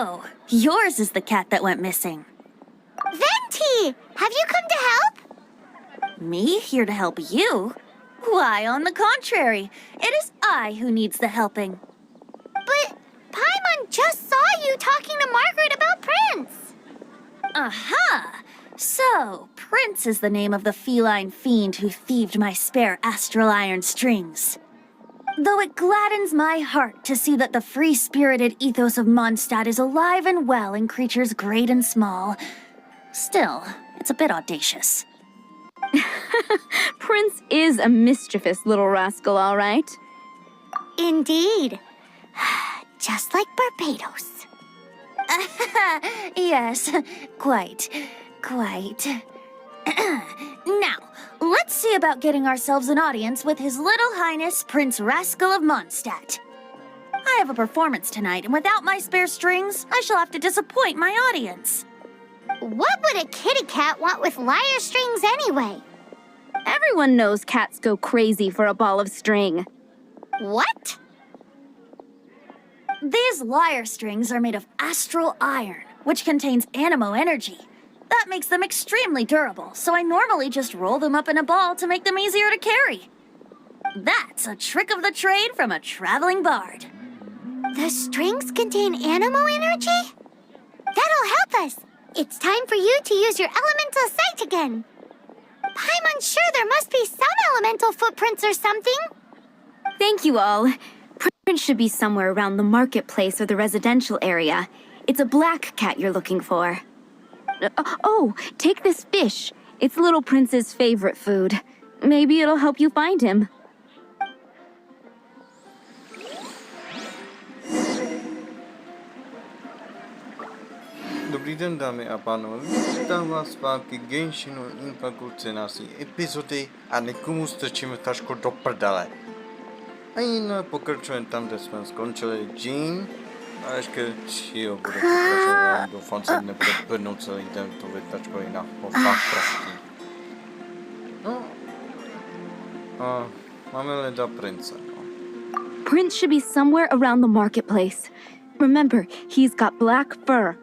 Oh, yours is the cat that went missing. Venti! Have you come to help? Me here to help you? Why, on the contrary, it is I who needs the helping. But Paimon just saw you talking to Margaret about Prince. Aha! So, Prince is the name of the feline fiend who thieved my spare astral iron strings. Though it gladdens my heart to see that the free-spirited ethos of Mondstadt is alive and well in creatures great and small, still, it's a bit audacious. Prince is a mischievous little rascal, all right. Indeed. Just like Barbados. Yes, quite. Now, let's see about getting ourselves an audience with His Little Highness Prince Rascal of Mondstadt. I have a performance tonight, and without my spare strings, I shall have to disappoint my audience. What would a kitty cat want with lyre strings anyway? Everyone knows cats go crazy for a ball of string. What? These lyre strings are made of astral iron, which contains animo energy. That makes them extremely durable, so I normally just roll them up in a ball to make them easier to carry. That's a trick of the trade from a traveling bard. The strings contain animo energy? That'll help us. It's time for you to use your elemental sight again. Paimon's sure there must be some elemental footprints or something. Thank you all. Prince should be somewhere around the marketplace or the residential area. It's a black cat you're looking for. Oh, take this fish. It's Little Prince's favorite food. Maybe it'll help you find him. Dobrý den, dámy a pánové, vítám vás zpátky Genshinu Impact násí epizody a někomu strčíme tašku do prdele. A jinak pokračujeme tam, kde jsme skončili. Jean a ještě Xiao bude pokračovat, doufám, že nebude prdnout celý den to vytačko jinak, ho fakt prostý. No, a máme leda prince, no. Prince should be somewhere around the marketplace. Remember, he's got black fur.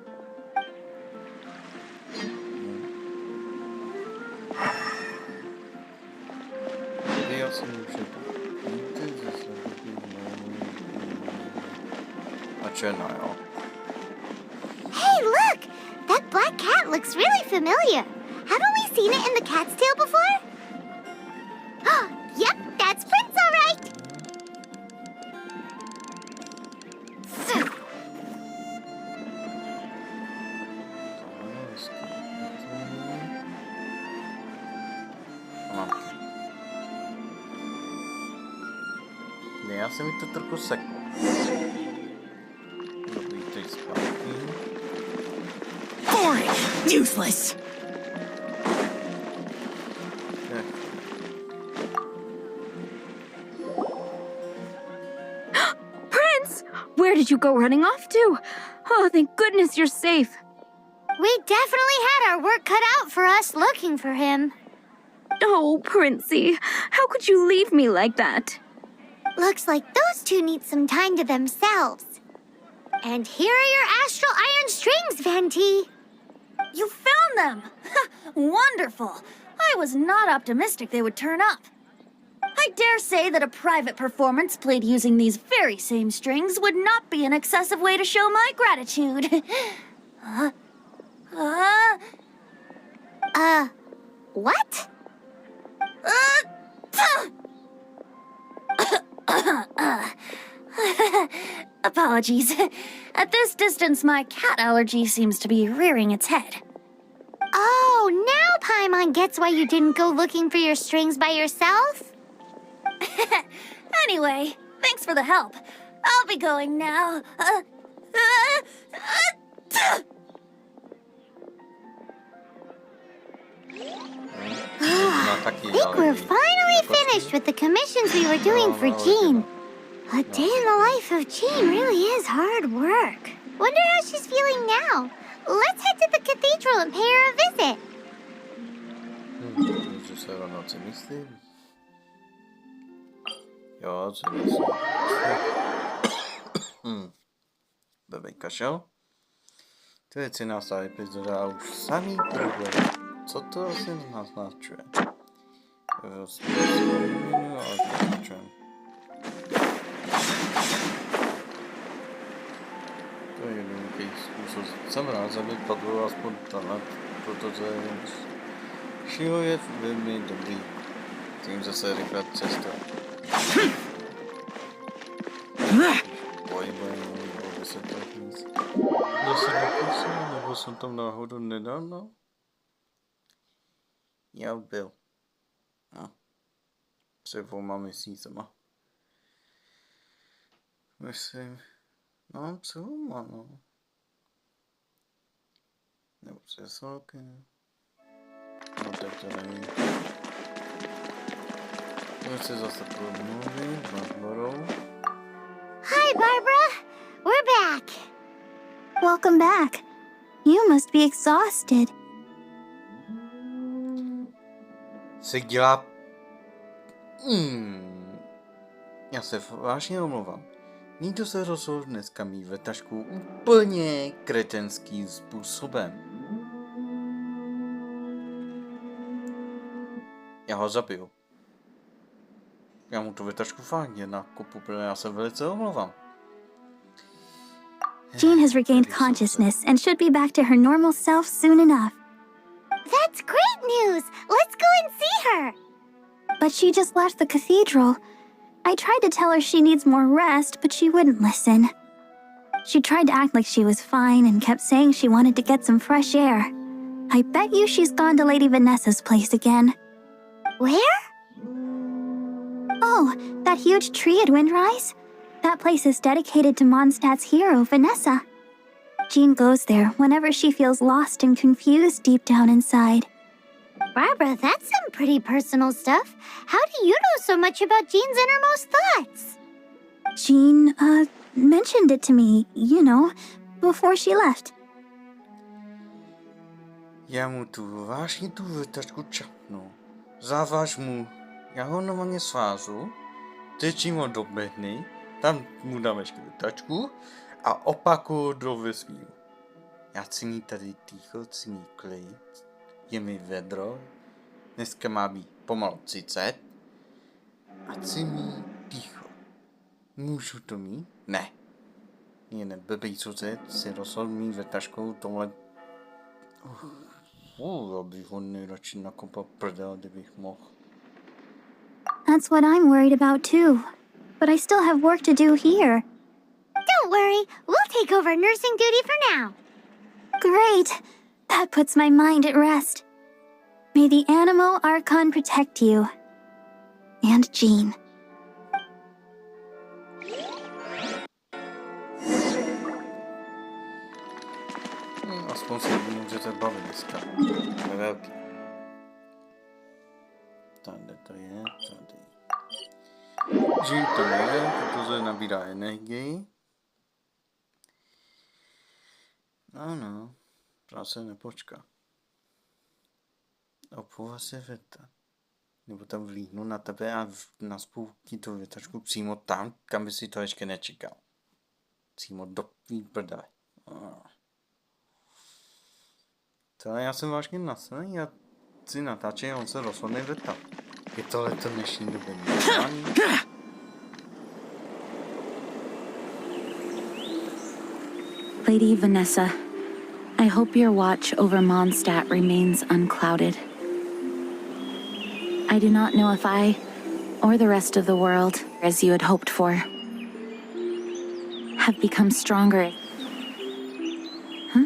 Hey, look! That black cat looks really familiar. Haven't we seen it in the cat's tail before? Yep, that's Prince, all right. Já jsem mi to trochu sekl. Dobrý, teď zpátky. Boring! Useless! Prince! Where did you go running off to? Oh, thank goodness you're safe. We definitely had our work cut out for us looking for him. Oh, Princey, how could you leave me like that? Looks like those two need some time to themselves. And here are your astral iron strings, Venti. You found them! Wonderful! I was not optimistic they would turn up. I dare say that a private performance played using these very same strings would not be an excessive way to show my gratitude. What? Apologies. At this distance, my cat allergy seems to be rearing its head. Oh, now Paimon gets why you didn't go looking for your strings by yourself? Anyway, thanks for the help. I'll be going now. I think we're finally finished with the commissions we were doing for Jean. A day in the life of Jean really is hard work. Wonder how she's feeling now. Let's head to the cathedral and pay her a visit. Že se rovnou si myslím. Jo, co myslím. Bebejka šel. To je 13. epizoda a už samý problém. Co to asi naznačuje? To je jednoduchý způsob. Jsem rád, aby padlo aspoň talent, protože Xiao je velmi dobrý. Tím zase rychle cesta. Aby se tak nic. Zase dokusím, nebo jsem tam náhodou nedávno? Já byl. No. Před 2 měsícema. Myslím, no před 2, no. Nebo přes roky. No tak to nevím. Už se zase promluvím s Barbarou. Hi, Barbara. We're back. Welcome back. You must be exhausted. Se dělá... Já se vážně omlouvám. Nikdo se rozhodl dneska mít ve tašku úplně kretenským způsobem. Já ho zabiju. Já mu tu vytačku fakt nakopu, protože já se velice omlouvám. Jean has regained consciousness and should be back to her normal self soon enough. That's great news. Let's go and see her. But she just left the cathedral. I tried to tell her she needs more rest, but she wouldn't listen. She tried to act like she was fine and kept saying she wanted to get some fresh air. I bet you she's gone to Lady Vanessa's place again. Where? Oh, that huge tree at Windrise? That place is dedicated to Mondstadt's hero, Vanessa. Jean goes there whenever she feels lost and confused deep down inside. Barbara, that's some pretty personal stuff. How do you know so much about Jean's innermost thoughts? Jean, mentioned it to me, you know, before she left. Já mu tu vážně tu vytačku čapnu. Závaž mu. Já ho normálně svážu, tečím ho do bedny, tam mu dám ještě vytačku a opakuju do vesmíru. Já chci mít tady ticho, chci mít klid, je mi vedro, dneska má být pomalu 30 a chci mít ticho. Můžu to mít? Ne. Jen blbý cucet si rozhodl mít vytačkou tomhle... Já bych ho nejradši nakopal prdel, kdybych mohl. That's what I'm worried about too. But I still have work to do here. Don't worry. We'll take over nursing duty for now. Great! That puts my mind at rest. May the Animo Archon protect you. And Jean. Aspoň se můžete bavit dneska. Je velký. Tady to je, tady. Jean to je, protože nabírá energii. Ano, práce nepočká. Opůva se věta. Nebo tam vlíhnu na tebe a naspu ti tu větačku přímo tam, kam by si to ještě nečekal. Přímo do tvý prdele. To já jsem vážně naslený a si natáčej, on se rozhodne věta. Je tohleto dnešní době normální? Lady Vanessa, I hope your watch over Mondstadt remains unclouded. I do not know if I, or the rest of the world, as you had hoped for, have become stronger. Huh?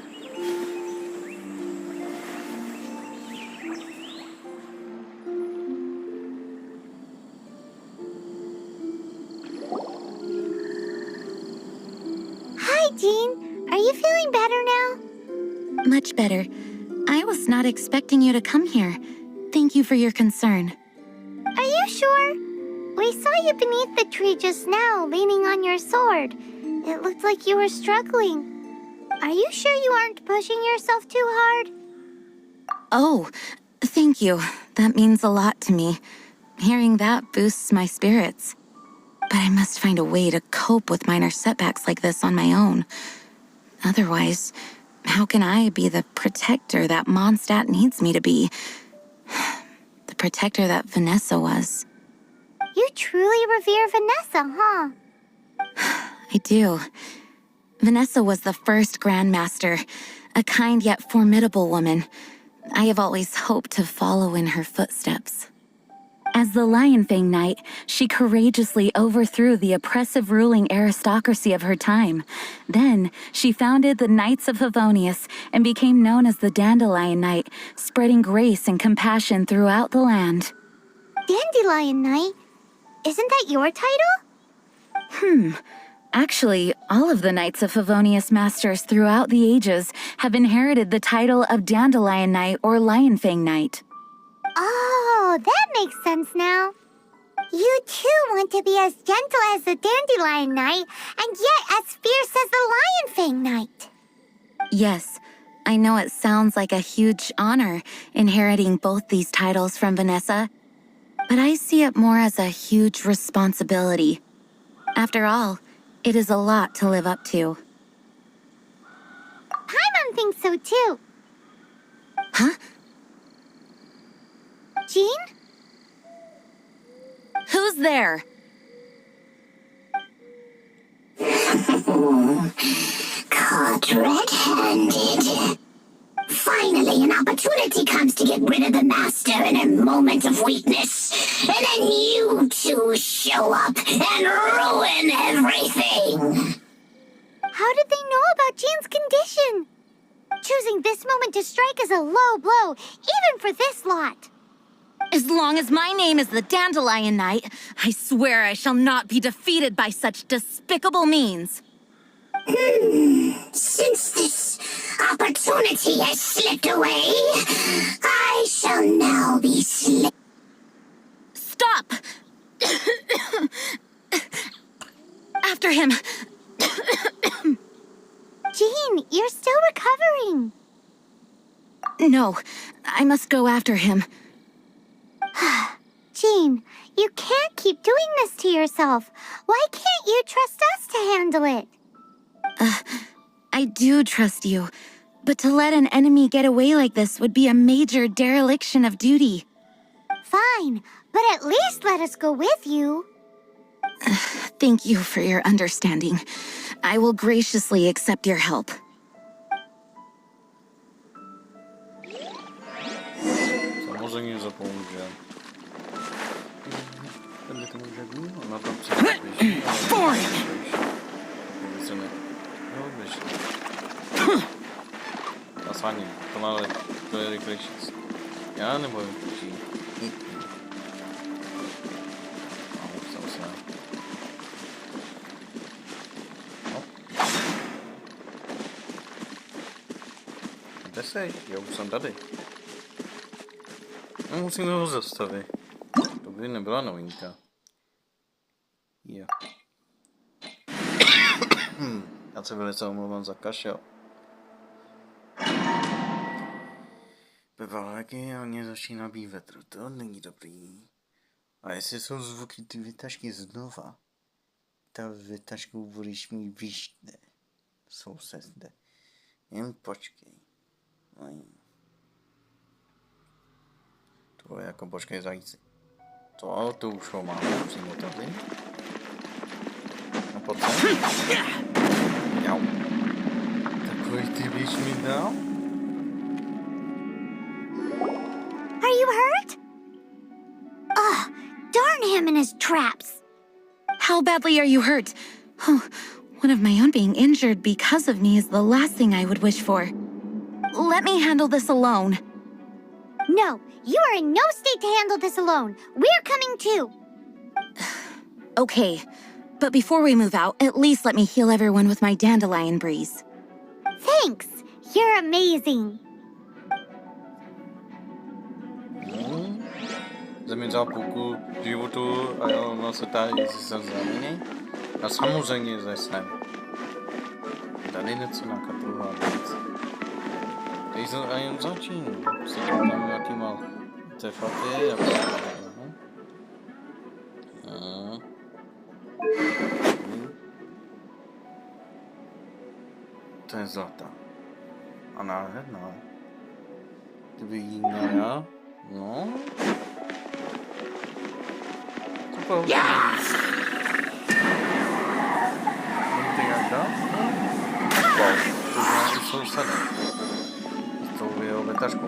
Hi, Jean. Are you feeling better now? Much better. I was not expecting you to come here. Thank you for your concern. Are you sure? We saw you beneath the tree just now, leaning on your sword. It looked like you were struggling. Are you sure you aren't pushing yourself too hard? Oh, thank you. That means a lot to me. Hearing that boosts my spirits. But I must find a way to cope with minor setbacks like this on my own. Otherwise, how can I be the protector that Mondstadt needs me to be? The protector that Vanessa was. You truly revere Vanessa, huh? I do. Vanessa was the first Grandmaster, a kind yet formidable woman. I have always hoped to follow in her footsteps. As the Lionfang Knight, she courageously overthrew the oppressive ruling aristocracy of her time. Then, she founded the Knights of Favonius and became known as the Dandelion Knight, spreading grace and compassion throughout the land. Dandelion Knight? Isn't that your title? Actually, all of the Knights of Favonius Masters throughout the ages have inherited the title of Dandelion Knight or Lionfang Knight. Oh, that makes sense now. You too want to be as gentle as the Dandelion Knight, and yet as fierce as the Lionfang Knight. Yes, I know it sounds like a huge honor inheriting both these titles from Vanessa, but I see it more as a huge responsibility. After all, it is a lot to live up to. Paimon thinks so too. Huh? Jean? Who's there? Caught red-handed. Finally, an opportunity comes to get rid of the master in a moment of weakness. And then you two show up and ruin everything. How did they know about Jean's condition? Choosing this moment to strike is a low blow, even for this lot. As long as my name is the Dandelion Knight, I swear I shall not be defeated by such despicable means. Since this opportunity has slipped away, I shall now be Stop! After him! Jean, you're still recovering. No, I must go after him. Jean, you can't keep doing this to yourself. Why can't you trust us to handle it? I do trust you, but to let an enemy get away like this would be a major dereliction of duty. Fine, but at least let us go with you. Thank you for your understanding. I will graciously accept your help. Samozřejmě zapomněl. Tenhle tomu řeknu, ona tam se neběží. Se ne. No, běží. A s vámi, to je rychlejší. Já nebojím proti. Ustal se. No. Kde seš? Já už jsem tady. No, musíme ho zastavit. To by nebyla novinka. Jo. Já se velice omlouvám za kašel. Bývalo mě začíná být vetru, to není dobrý. A jestli jsou zvuky ty vytažky znova, ta vytažku budeš mi vyšne. Sousedne. Jen počkej. To je jako počkej zajíci. To už ho máme přímo tady. No pojď sem. Jau. Takový ty bys mi dal? Are you hurt? Ugh, darn him and his traps. How badly are you hurt? Oh, one of my own being injured because of me is the last thing I would wish for. Let me handle this alone. No, you are in no state to handle this alone. We're coming too. Okay, but before we move out, at least let me heal everyone with my dandelion breeze. Thanks. You're amazing. Zamierzał půlku životu a ona se ptá, jestli jsem zraněný. A samozřejmě, že jsem. Tady něco na kapruhu a věc. Tady jsem ani začínal. Si tam nějaký mal artefakty a to je zlatá. A nádherná. Kdyby jí měla, no. Co to je? Ty jak dá? Wow, to znamená i sousedem. S tou jeho letačkou.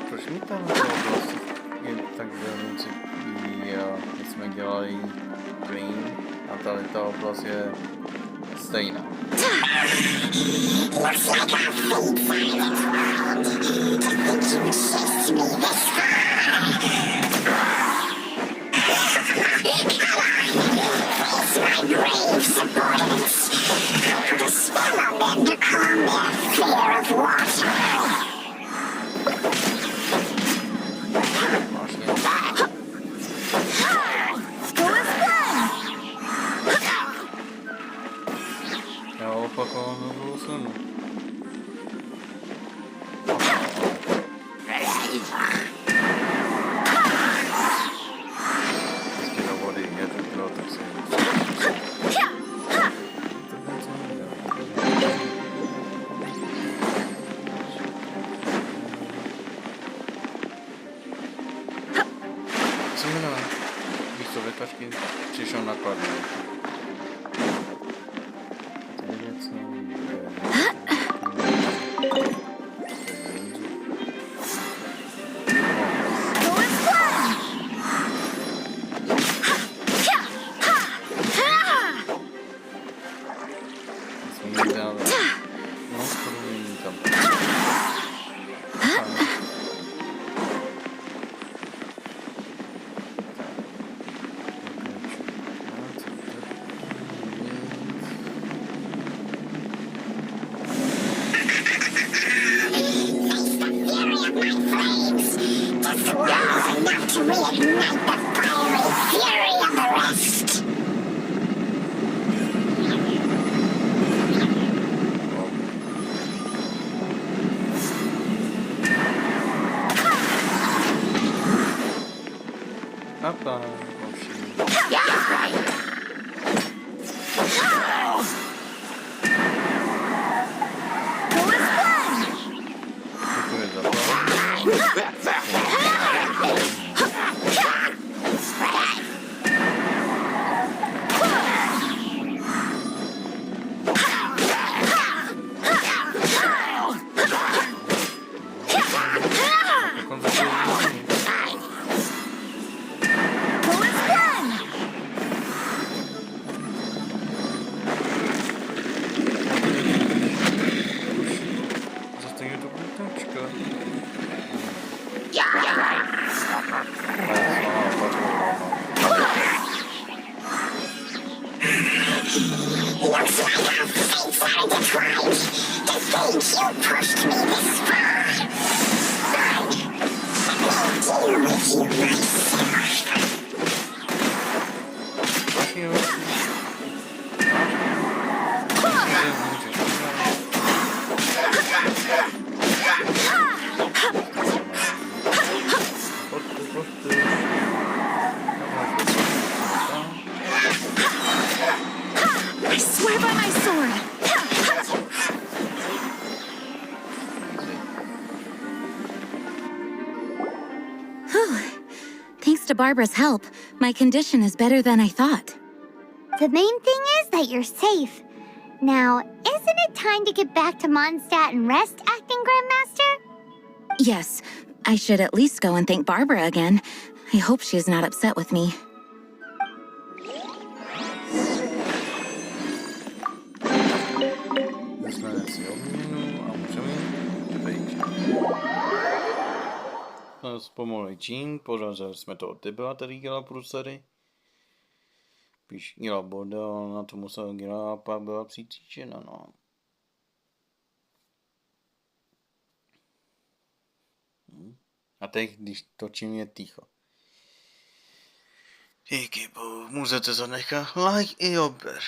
Proč mi tam ta oblast je tak velmi my jsme dělali green a tady ta oblast je stejná. Looks like our fate finally rolled. To think you chased me this far. Face my brave subordinates. I put a spell on them to calm their fear of water. Já opakovanou druhou stranu. Do vody je to bylo, tak si co jmenuje? Víš co, vytačky přišel nakladně. Papa, looks like our fates are intertwined. To think you pushed me this far. I'll deal with you myself. I swear by my sword! Thanks to Barbara's help, my condition is better than I thought. The main thing is that you're safe. Now, isn't it time to get back to Mondstadt and rest, Acting Grandmaster? Yes, I should at least go and thank Barbara again. I hope she is not upset with me. Dostaneme si odměnu a můžeme pryč. Pomohli Jean, pořádali jsme to od tebe a tady dělala průsery. Píš, dělala boda, ale na to musela dělat a pak byla přitíčena, no. A teď, když točím, je ticho. Díky bohu, můžete zanechat like i odběr.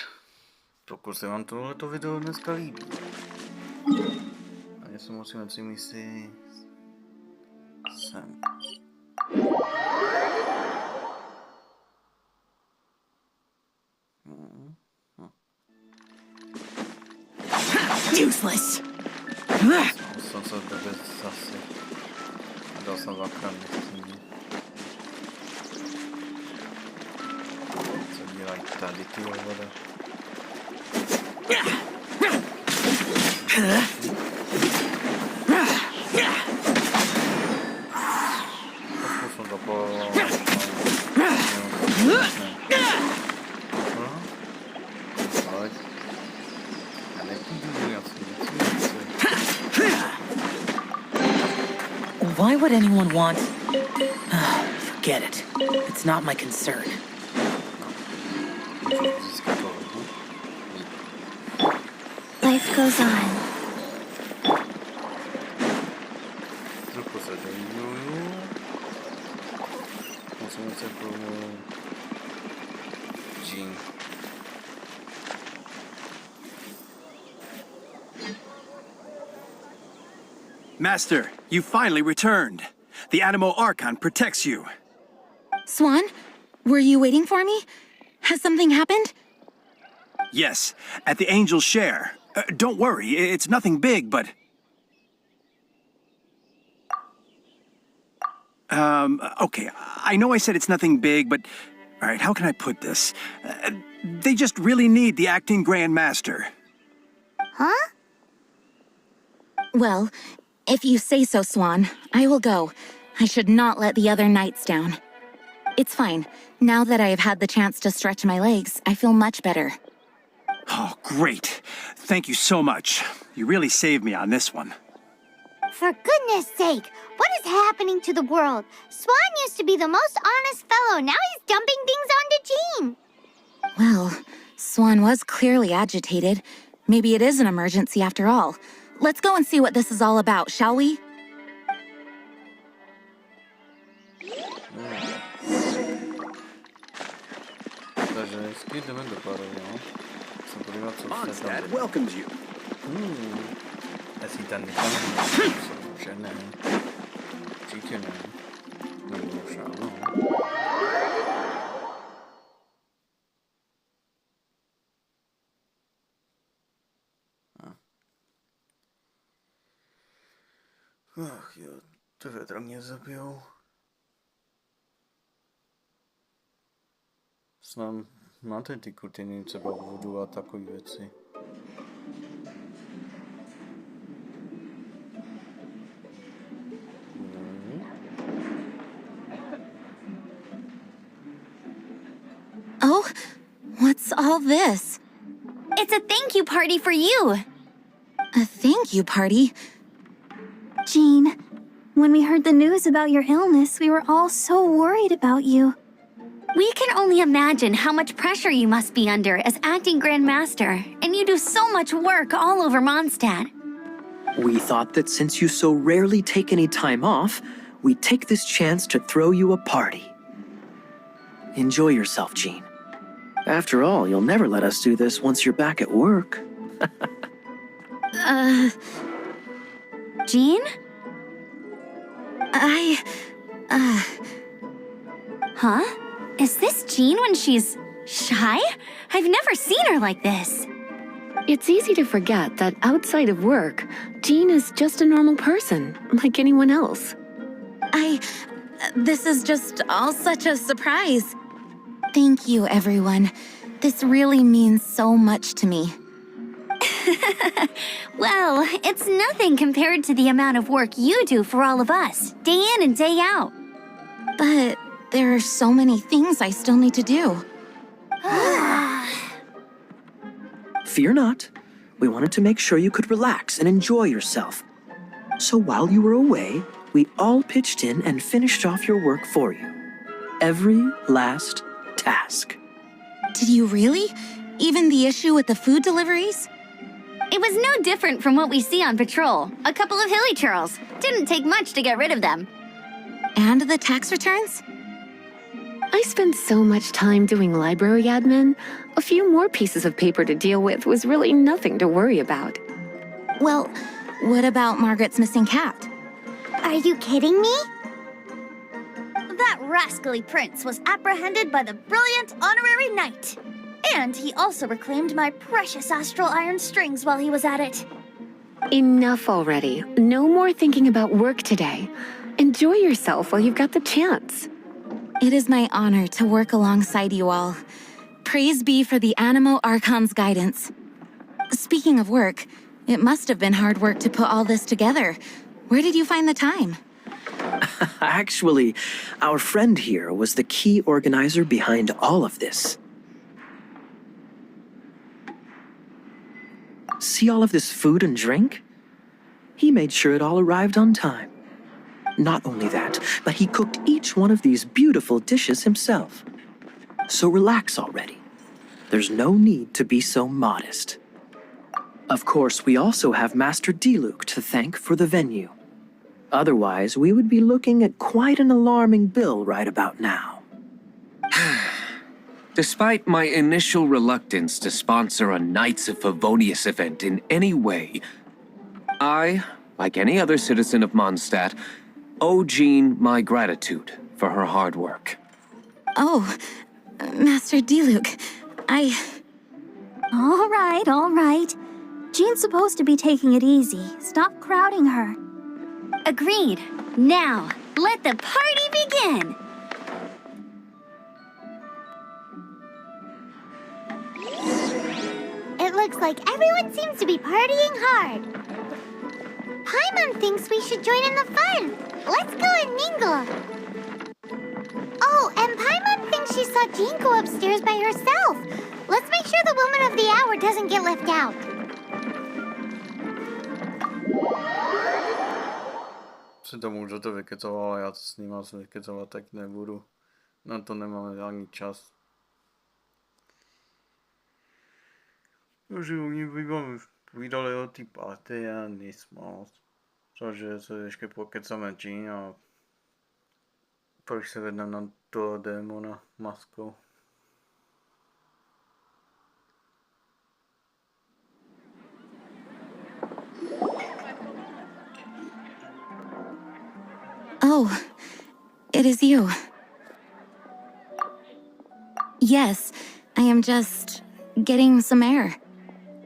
Pokud se vám tohleto video dneska líbí. A já se musím na si myslet sem. Useless. Są co bez zasy. Dosa zakrętny w tym. Co nie vitality over there. Poszło do po... Why would anyone want... Forget it. It's not my concern. Life goes on. Master, you finally returned. The Animo Archon protects you. Swan, were you waiting for me? Has something happened? Yes, at the Angel's Share. Don't worry, it's nothing big, but... Okay, I know I said it's nothing big, but... Alright, how can I put this? They just really need the acting Grand Master. Huh? Well, if you say so, Swan, I will go. I should not let the other knights down. It's fine. Now that I have had the chance to stretch my legs, I feel much better. Oh, great. Thank you so much. You really saved me on this one. For goodness sake, what is happening to the world? Swan used to be the most honest fellow. Now he's dumping things onto Jean. Well, Swan was clearly agitated. Maybe it is an emergency after all. Let's go and see what this is all about, shall we? Mondstadt welcomes you. Ach, ja, to wiatrak nie zabił. Znam na tej tylko nie trzeba było takiej rzeczy. Oh, what's all this? It's a thank you party for you. A thank you party? Jean, when we heard the news about your illness, we were all so worried about you. We can only imagine how much pressure you must be under as acting Grand Master, and you do so much work all over Mondstadt. We thought that since you so rarely take any time off, we'd take this chance to throw you a party. Enjoy yourself, Jean. After all, you'll never let us do this once you're back at work. Jean? Huh? Is this Jean when she's shy? I've never seen her like this. It's easy to forget that outside of work, Jean is just a normal person, like anyone else. This is just all such a surprise. Thank you, everyone. This really means so much to me. Well, it's nothing compared to the amount of work you do for all of us, day in and day out. But there are so many things I still need to do. Fear not. We wanted to make sure you could relax and enjoy yourself. So while you were away, we all pitched in and finished off your work for you. Every last task. Did you really? Even the issue with the food deliveries? It was no different from what we see on patrol. A couple of hilly churls. Didn't take much to get rid of them. And the tax returns? I spent so much time doing library admin. A few more pieces of paper to deal with was really nothing to worry about. Well, what about Margaret's missing cat? Are you kidding me? That rascally prince was apprehended by the brilliant honorary knight. And he also reclaimed my precious astral iron strings while he was at it. Enough already. No more thinking about work today. Enjoy yourself while you've got the chance. It is my honor to work alongside you all. Praise be for the Animo Archon's guidance. Speaking of work, it must have been hard work to put all this together. Where did you find the time? Actually, our friend here was the key organizer behind all of this. See all of this food and drink? He made sure it all arrived on time. Not only that, but he cooked each one of these beautiful dishes himself. So relax already. There's no need to be so modest. Of course, we also have Master Diluc to thank for the venue. Otherwise, we would be looking at quite an alarming bill right about now. Despite my initial reluctance to sponsor a Knights of Favonius event in any way, I, like any other citizen of Mondstadt, owe Jean my gratitude for her hard work. Oh, Master Diluc, All right. Jean's supposed to be taking it easy. Stop crowding her. Agreed. Now, let the party begin! It looks like everyone seems to be partying hard. Paimon thinks we should join in the fun. Let's go and mingle. Oh, and Paimon thinks she saw Jean go upstairs by herself. Let's make sure the woman of the hour doesn't get left out. Si to můžete vykecoval, já s ním asi vykecovat tak nebudu. Na to nemáme ani čas. Takže oni by vám povídali o té party a nic moc. Takže se ještě pokecáme Jean a proč se vedeme na toho démona maskou. Oh, it is you. Yes, I am just getting some air.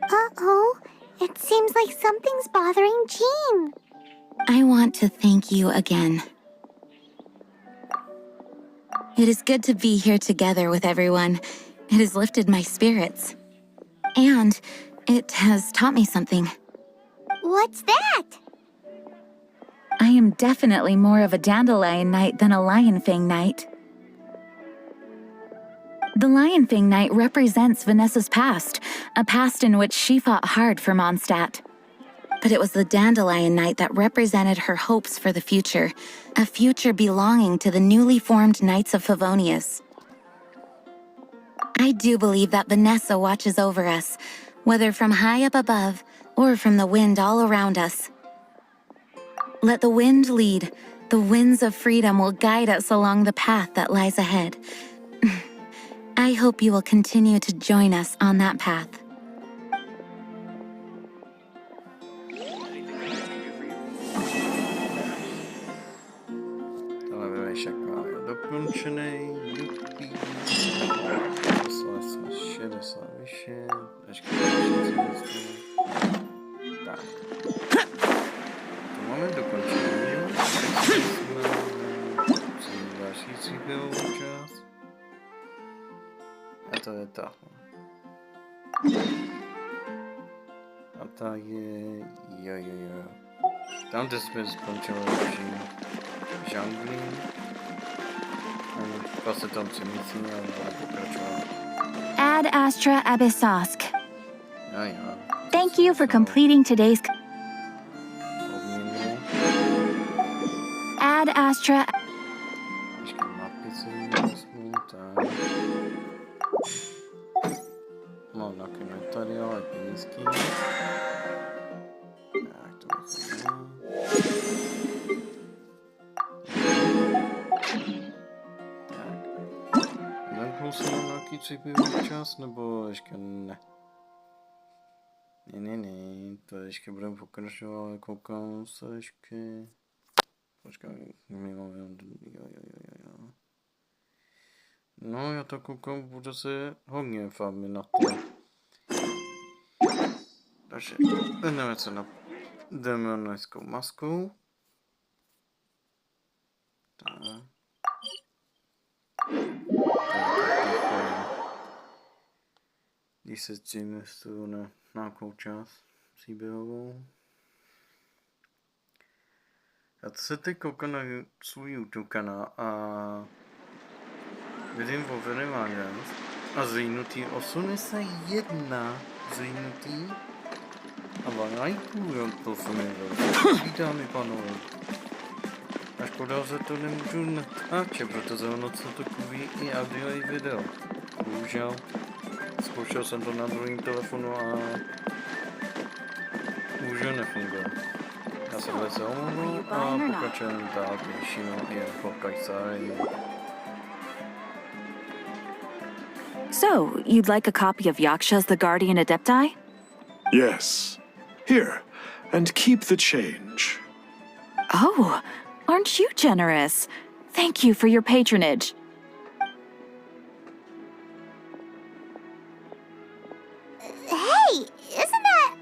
Uh-oh. It seems like something's bothering Jean. I want to thank you again. It is good to be here together with everyone. It has lifted my spirits. And it has taught me something. What's that? I am definitely more of a Dandelion Knight than a Lionfang Knight. The Lionfang Knight represents Vanessa's past, a past in which she fought hard for Mondstadt. But it was the Dandelion Knight that represented her hopes for the future, a future belonging to the newly formed Knights of Favonius. I do believe that Vanessa watches over us, whether from high up above or from the wind all around us. Let the wind lead. The winds of freedom will guide us along the path that lies ahead. I hope you will continue to join us on that path. Tohle vymýšlek máme dokončený. Jupi. Poslali jsme 60 vyše. Ještě tak. To máme dokončený. Jsme další cípil čas. A to je ta. A ta je... Jo. Tam, kde jsme skončili žanglí. Vlastně tam si myslím, ale pokračovat. Ad Astra Abyssosk. Jo. Thank you for completing today's... Odměnu. Ad Astra... Ještě napisy vezmu, tak. Mám taky materiál, penízky. Tak, to nechám. Tak. Lemknul jsem na nějaký cipivý čas, nebo ještě ne? Ne, to ještě budeme pokračovat, ale koukám se ještě... Počkej, jo. No, já to koukám, bude se hodně farmy na to. Takže, jdeme se na jdeme na hezkou masku. Tak. Když se investuju na nějakou část příběhovou. Já se teď koukám na svůj YouTube kanál a vidím povědomání a zlínutý 81 zlínutý a lajků, jo, to se mi dámy pánové. A škoda, že to nemůžu natáčet, protože ono co takový i audio i video. Bohužel. Zkoušel jsem to na druhém telefonu a bohužel nefunguje. Já se velice omlouvám a pokračujeme dál k Genshinu i Hokkaido. So, you'd like a copy of Yaksha's The Guardian Adepti? Yes. Here, and keep the change. Oh, aren't you generous? Thank you for your patronage. Hey, isn't that,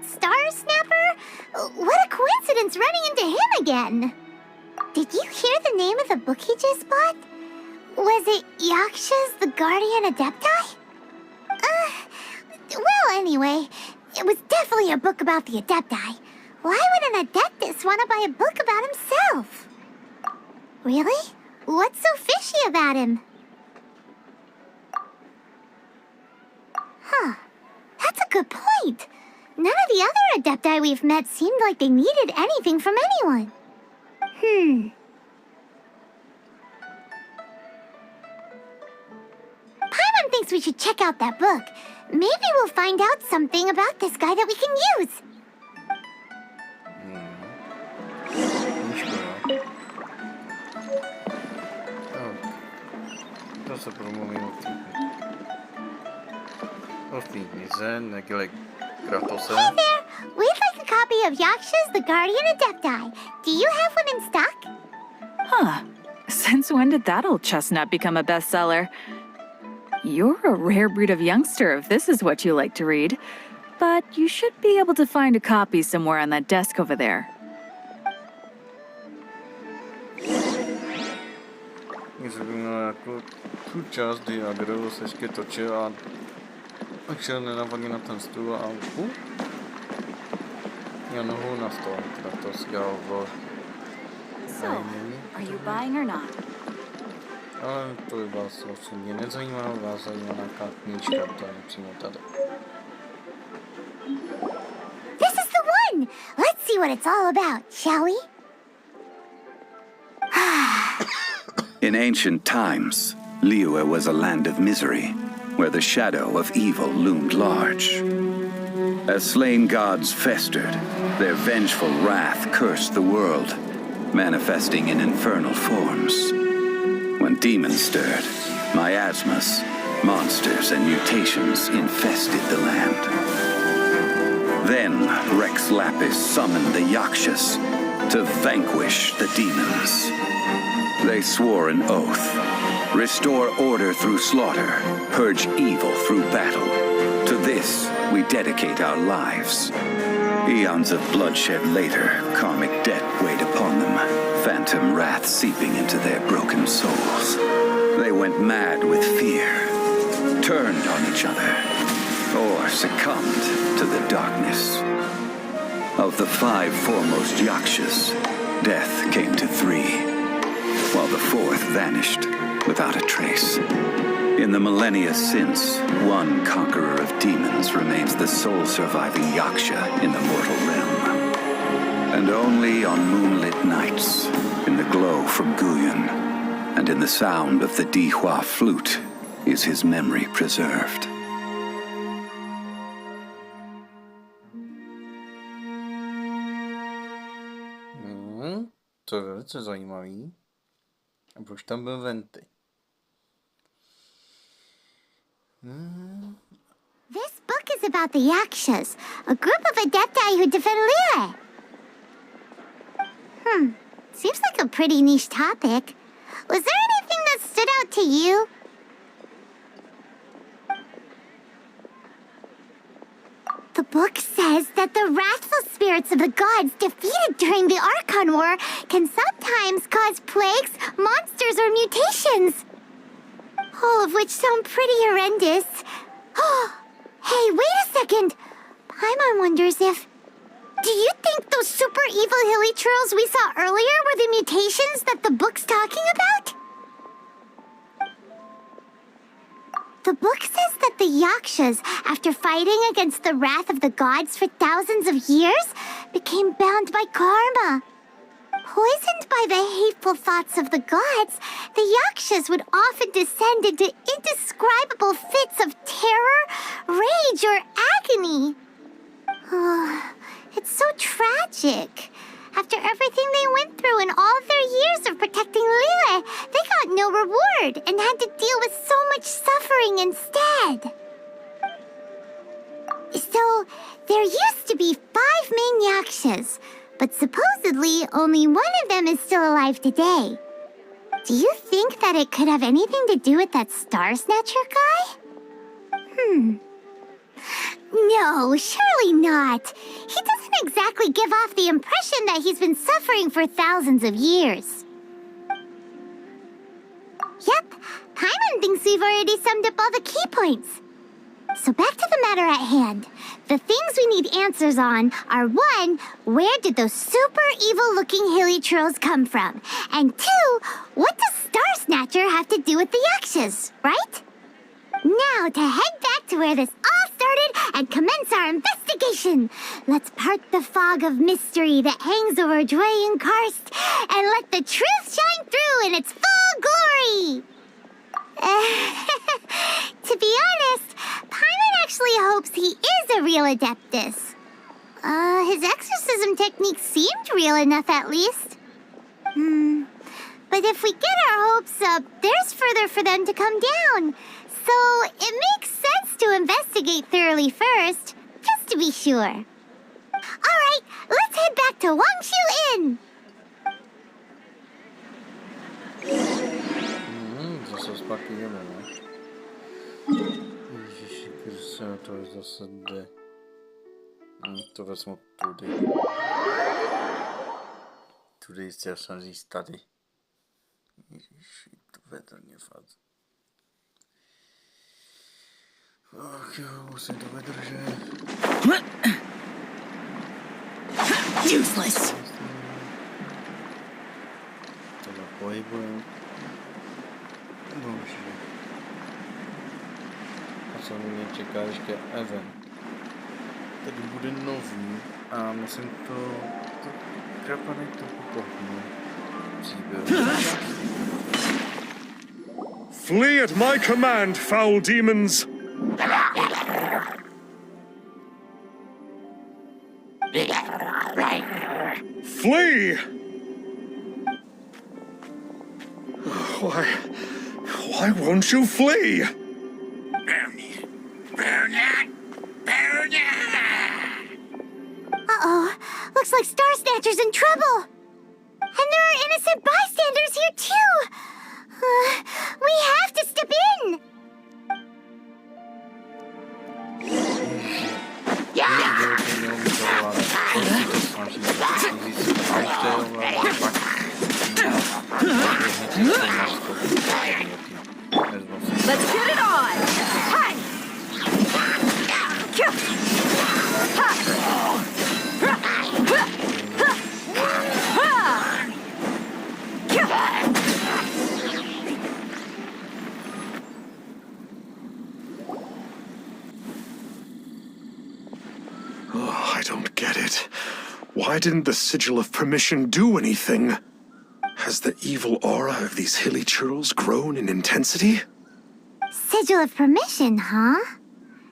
Star Snapper? What a coincidence running into him again. Did you hear the name of the book he just bought? Was it Yaksha's The Guardian Adepti? Well, anyway, it was definitely a book about the Adepti. Why would an Adeptus want to buy a book about himself? Really? What's so fishy about him? Huh. That's a good point. None of the other Adepti we've met seemed like they needed anything from anyone. Paimon thinks we should check out that book. Maybe we'll find out something about this guy that we can use. To se promluví o knize, nedělej Kratose. Hey there! We'd like a copy of Yaksha's The Guardian Adepti. Do you have one in stock? Huh. Since when did that old chestnut become a bestseller? You're a rare breed of youngster if this is what you like to read. But you should be able to find a copy somewhere on that desk over there. Něco by mělo jako tu část, kdy Agro se ještě točil a šel nenapadně na ten stůl a měl nohu na stůl, teda to si dělal v So, are you buying or not? Ale to by vás osobně nezajímalo, vás zajímá nějaká knížka, to je přímo tady. This is the one! Let's see what it's all about, shall we? In ancient times, Liyue was a land of misery, where the shadow of evil loomed large. As slain gods festered, their vengeful wrath cursed the world, manifesting in infernal forms. When demons stirred, miasmas, monsters, and mutations infested the land. Then Rex Lapis summoned the Yakshas to vanquish the demons. They swore an oath: restore order through slaughter, purge evil through battle. To this we dedicate our lives. Eons of bloodshed later, karmic debt weighed upon them, phantom wrath seeping into their broken souls. They went mad with fear, turned on each other, or succumbed to the darkness. Of the 5 foremost Yakshas, death came to 3, while the 4th vanished without a trace. In the millennia since, one conqueror of demons remains the sole surviving Yaksha in the mortal realm. And only on moonlit nights, in the glow from Guyon, and in the sound of the Dihua flute, is his memory preserved. To je velice zajímavý. A proč tam byl Venty? This book is about the Yakshas, a group of Adepti who defend Liyue. Seems like a pretty niche topic. Was there anything that stood out to you? The The book says that the wrathful spirits of the gods defeated during the Archon War can sometimes cause plagues, monsters, or mutations. All of which sound pretty horrendous. Hey, wait a second. Paimon wonders if... Do you think those super evil hilly churls we saw earlier were the mutations that the book's talking about? The book says that the Yakshas, after fighting against the wrath of the gods for thousands of years, became bound by karma. Poisoned by the hateful thoughts of the gods, the Yakshas would often descend into indescribable fits of terror, rage, or agony. It's so tragic. After everything they went through and all of their years of protecting Liyue, they got no reward and had to deal with so much suffering instead. So, there used to be 5 main Yakshas, but supposedly only one of them is still alive today. Do you think that it could have anything to do with that Star Snatcher guy? No, surely not. He doesn't exactly give off the impression that he's been suffering for thousands of years. Yep, Paimon thinks we've already summed up all the key points. So back to the matter at hand. The things we need answers on are 1, where did those super evil-looking hilly churls come from? And 2, what does Star Snatcher have to do with the Yakshas, right? Now to head back to where this all started and commence our investigation. Let's part the fog of mystery that hangs over Dwayne Karst and let the truth shine through in its full glory. To be honest, Paimon actually hopes he is a real Adeptus. His exorcism technique seemed real enough at least. But if we get our hopes up, there's further for them to come down. So it makes sense to investigate thoroughly first, just to be sure. Alright, let's head back to Wangshu Inn! Zase spakujemy, no. Ježiši Kriste, to je zase D. To vezmu tudy. Tudy chtěl jsem říct tady. Ježiši, to vedr mě fakt. Ach jo, musím to vydržet. Useless. Tohle pohybujem. Bože. A co mě čeká ještě event. Tady bude nový a musím to krapany trochu pohnout. Flee at my command, foul demons! Flee! Why won't you flee? Uh-oh, looks like Star Snatcher's in trouble. And there are innocent bystanders here too. We have to step in. Let's get it on! Hi! I don't get it. Why didn't the Sigil of Permission do anything? Has the evil aura of these hilly churls grown in intensity? Sigil of Permission, huh?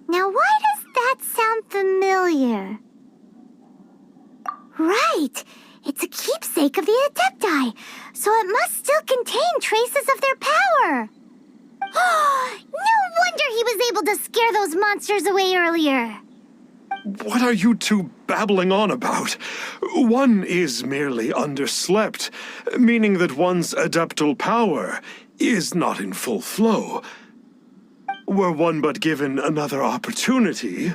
Now why does that sound familiar? Right! It's a keepsake of the Adepti, so it must still contain traces of their power! No wonder he was able to scare those monsters away earlier! What are you two babbling on about? One is merely underslept, meaning that one's adeptal power is not in full flow. Were one but given another opportunity...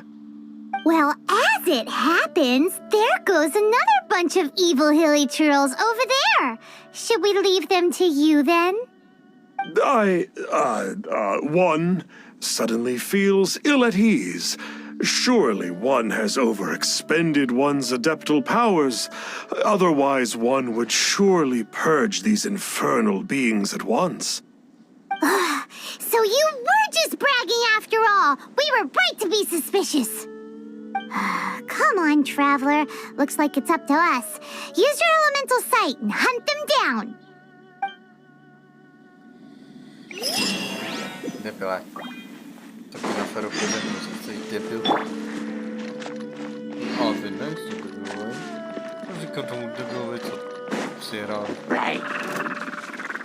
Well, as it happens, there goes another bunch of evil hilly churls over there. Should we leave them to you then? One suddenly feels ill at ease. Surely one has overexpended one's adeptal powers. Otherwise, one would surely purge these infernal beings at once. So you were just bragging after all. We were right to be suspicious. Come on, Traveler. Looks like it's up to us. Use your elemental sight and hunt them down. Debilák. Taky na feru prostě jsi debil. Ale vy nejste debilové. Říkám tomu debilovi, co si hrál.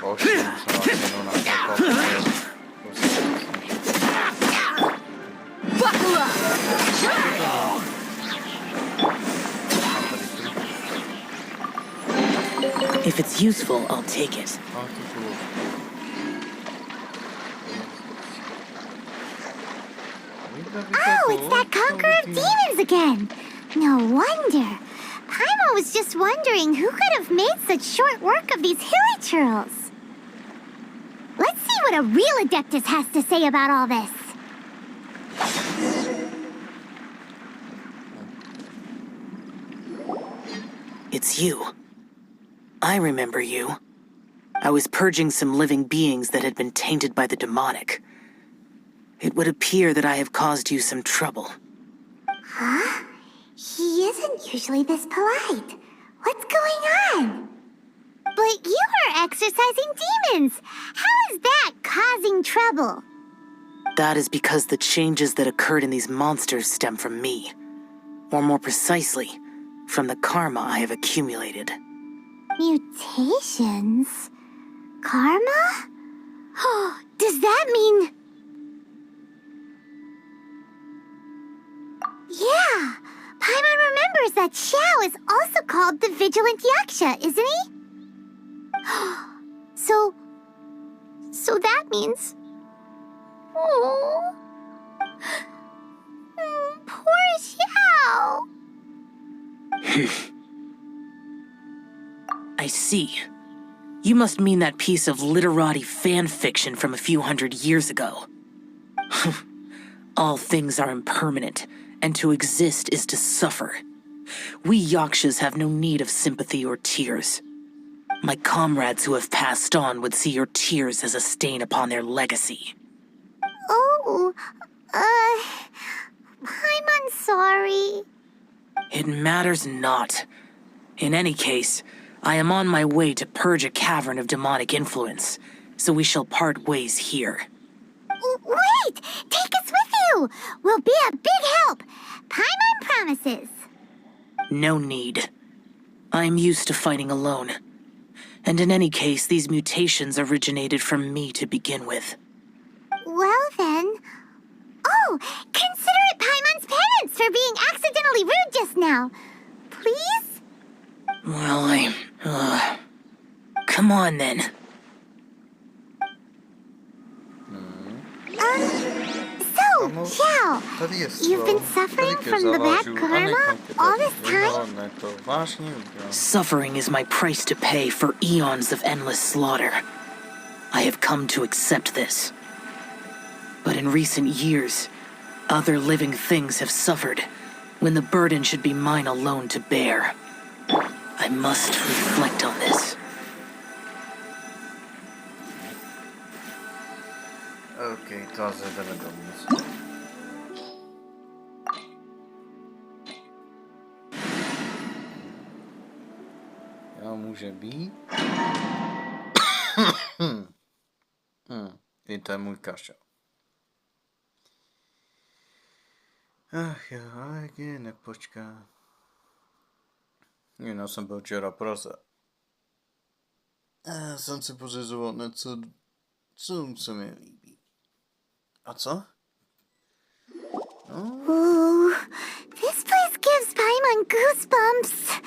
Bož, jsem se vás jenom nakopal. If it's useful, I'll take it. Oh, it's that Conqueror of Demons again. No wonder. Paimon was just wondering who could have made such short work of these hilly churls. Let's see what a real Adeptus has to say about all this. It's you. I remember you. I was purging some living beings that had been tainted by the demonic. It would appear that I have caused you some trouble. Huh? He isn't usually this polite. What's going on? But you are exorcising demons. How is that causing trouble? That is because the changes that occurred in these monsters stem from me. Or more precisely, from the karma I have accumulated. Mutations? Karma? Oh, does that mean... Yeah, Paimon remembers that Xiao is also called the Vigilant Yaksha, isn't he? So that means... Oh... Poor Xiao! I see. You must mean that piece of literati fan fiction from a few hundred years ago. All things are impermanent, and to exist is to suffer. We Yakshas have no need of sympathy or tears. My comrades who have passed on would see your tears as a stain upon their legacy. Oh, I'm sorry. It matters not. In any case, I am on my way to purge a cavern of demonic influence, so we shall part ways here. Wait! Take us with you! We'll be a big help! Paimon promises. No need. I am used to fighting alone. And in any case, these mutations originated from me to begin with. Well then... Oh! Consider it Paimon's penance for being accidentally rude just now. Please? Well, come on then. So, Xiao, you've been suffering from the bad karma all this time? Suffering is my price to pay for eons of endless slaughter. I have come to accept this. But in recent years, other living things have suffered, when the burden should be mine alone to bear. I must reflect on this. Okej, to jdeme domů. Já může být. To je můj kašel. Ach jo, jak je nepočká. Jinak jsem byl včera prase. Já jsem si pořizoval něco, co se mi líbí. A co? Ooh, this place gives Paimon goosebumps.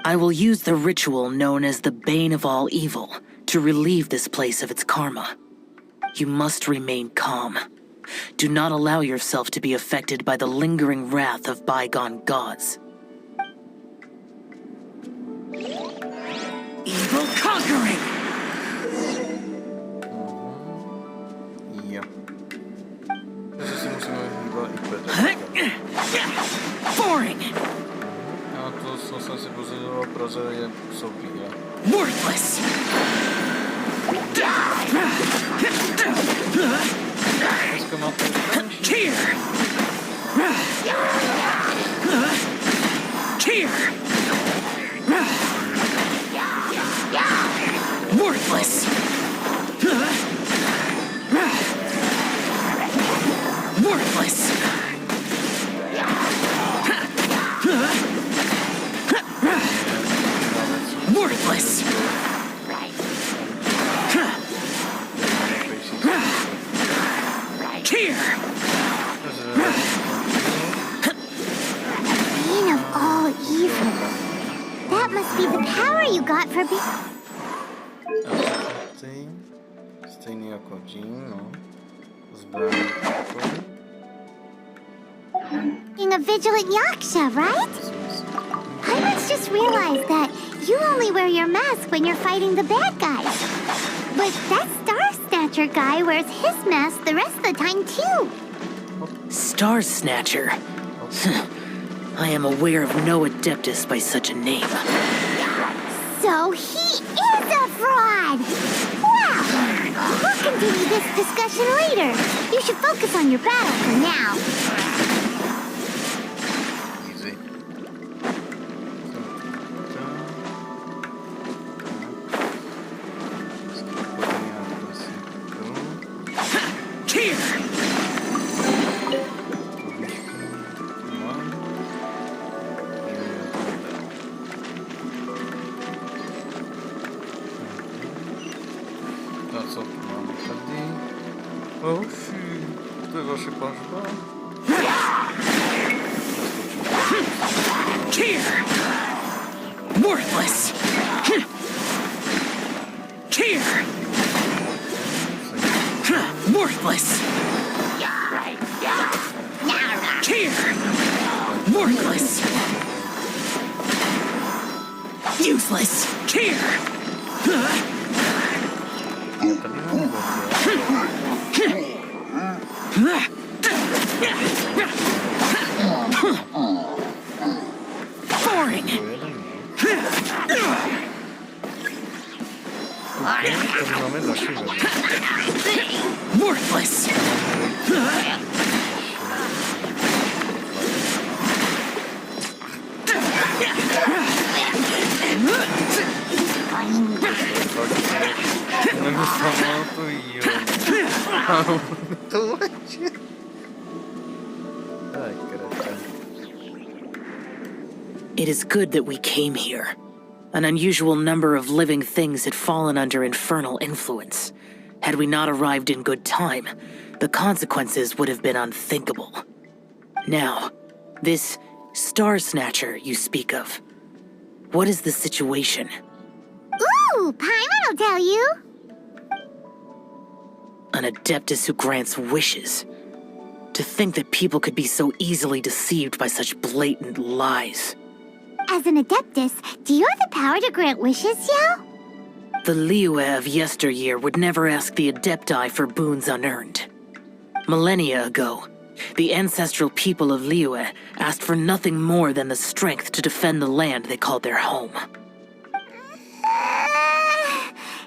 I will use the ritual known as the Bane of All Evil to relieve this place of its karma. You must remain calm. Do not allow yourself to be affected by the lingering wrath of bygone gods. Evil conquering! Jo. Takže si musíme hýbat i pět. Boring! A to, co jsem si pozoroval v Praze, je soupí, jo. Worthless! Dneska máte Cheer! Cheer! Worthless! Worthless! Worthless! Cheer! Bane of all evil. That must be the power you got for being... Stejný jako Jean, no. Zbraň takový. Being a vigilant Yaksha, right? Pirates just realized that you only wear your mask when you're fighting the bad guys. But that Star Snatcher guy wears his mask the rest of the time, too. Star Snatcher. I am aware of no Adeptus by such a name. So he is a fraud! Well, we'll continue this discussion later. You should focus on your battle for now. Easy. Cheer! Co tu máme tady? Hoši, to je vaše pažba. Cheer! Worthless! Cheer! Worthless! Cheer! Worthless! Useless! Cheer! Boring! Worthless! It is good that we came here. An unusual number of living things had fallen under infernal influence. Had we not arrived in good time, the consequences would have been unthinkable. Now, this Star Snatcher you speak of, what is the situation? Ooh, Paimon will tell you. An Adeptus who grants wishes. To think that people could be so easily deceived by such blatant lies. As an Adeptus, do you have the power to grant wishes, Xiao? The Liyue of yesteryear would never ask the Adepti for boons unearned. Millennia ago, the ancestral people of Liyue asked for nothing more than the strength to defend the land they called their home.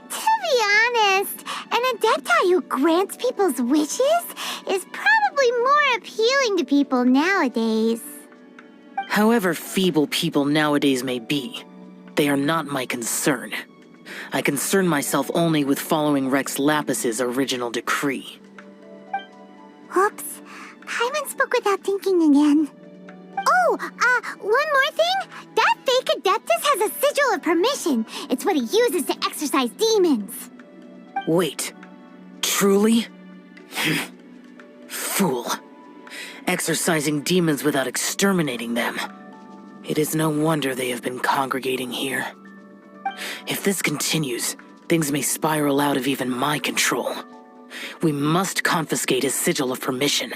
To be honest, an Adepti who grants people's wishes is probably more appealing to people nowadays. However feeble people nowadays may be, they are not my concern. I concern myself only with following Rex Lapis's original decree. Oops, Paimon spoke without thinking again. Oh, one more thing. That fake Adeptus has a sigil of permission. It's what he uses to exorcise demons. Wait, truly? Fool. Exorcising demons without exterminating them. It is no wonder they have been congregating here. If this continues, things may spiral out of even my control. We must confiscate his sigil of permission.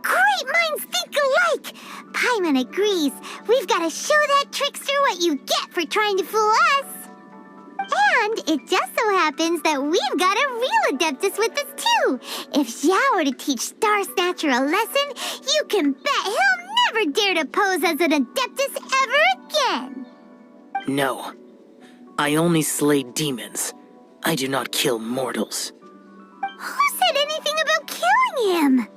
Great minds think alike! Paimon agrees. We've got to show that trickster what you get for trying to fool us. And it just so happens that we've got a real Adeptus with us too. If Xiao were to teach Star Snatcher a lesson, you can bet he'll never dare to pose as an Adeptus ever again. No. I only slay demons. I do not kill mortals. Who said anything about killing him?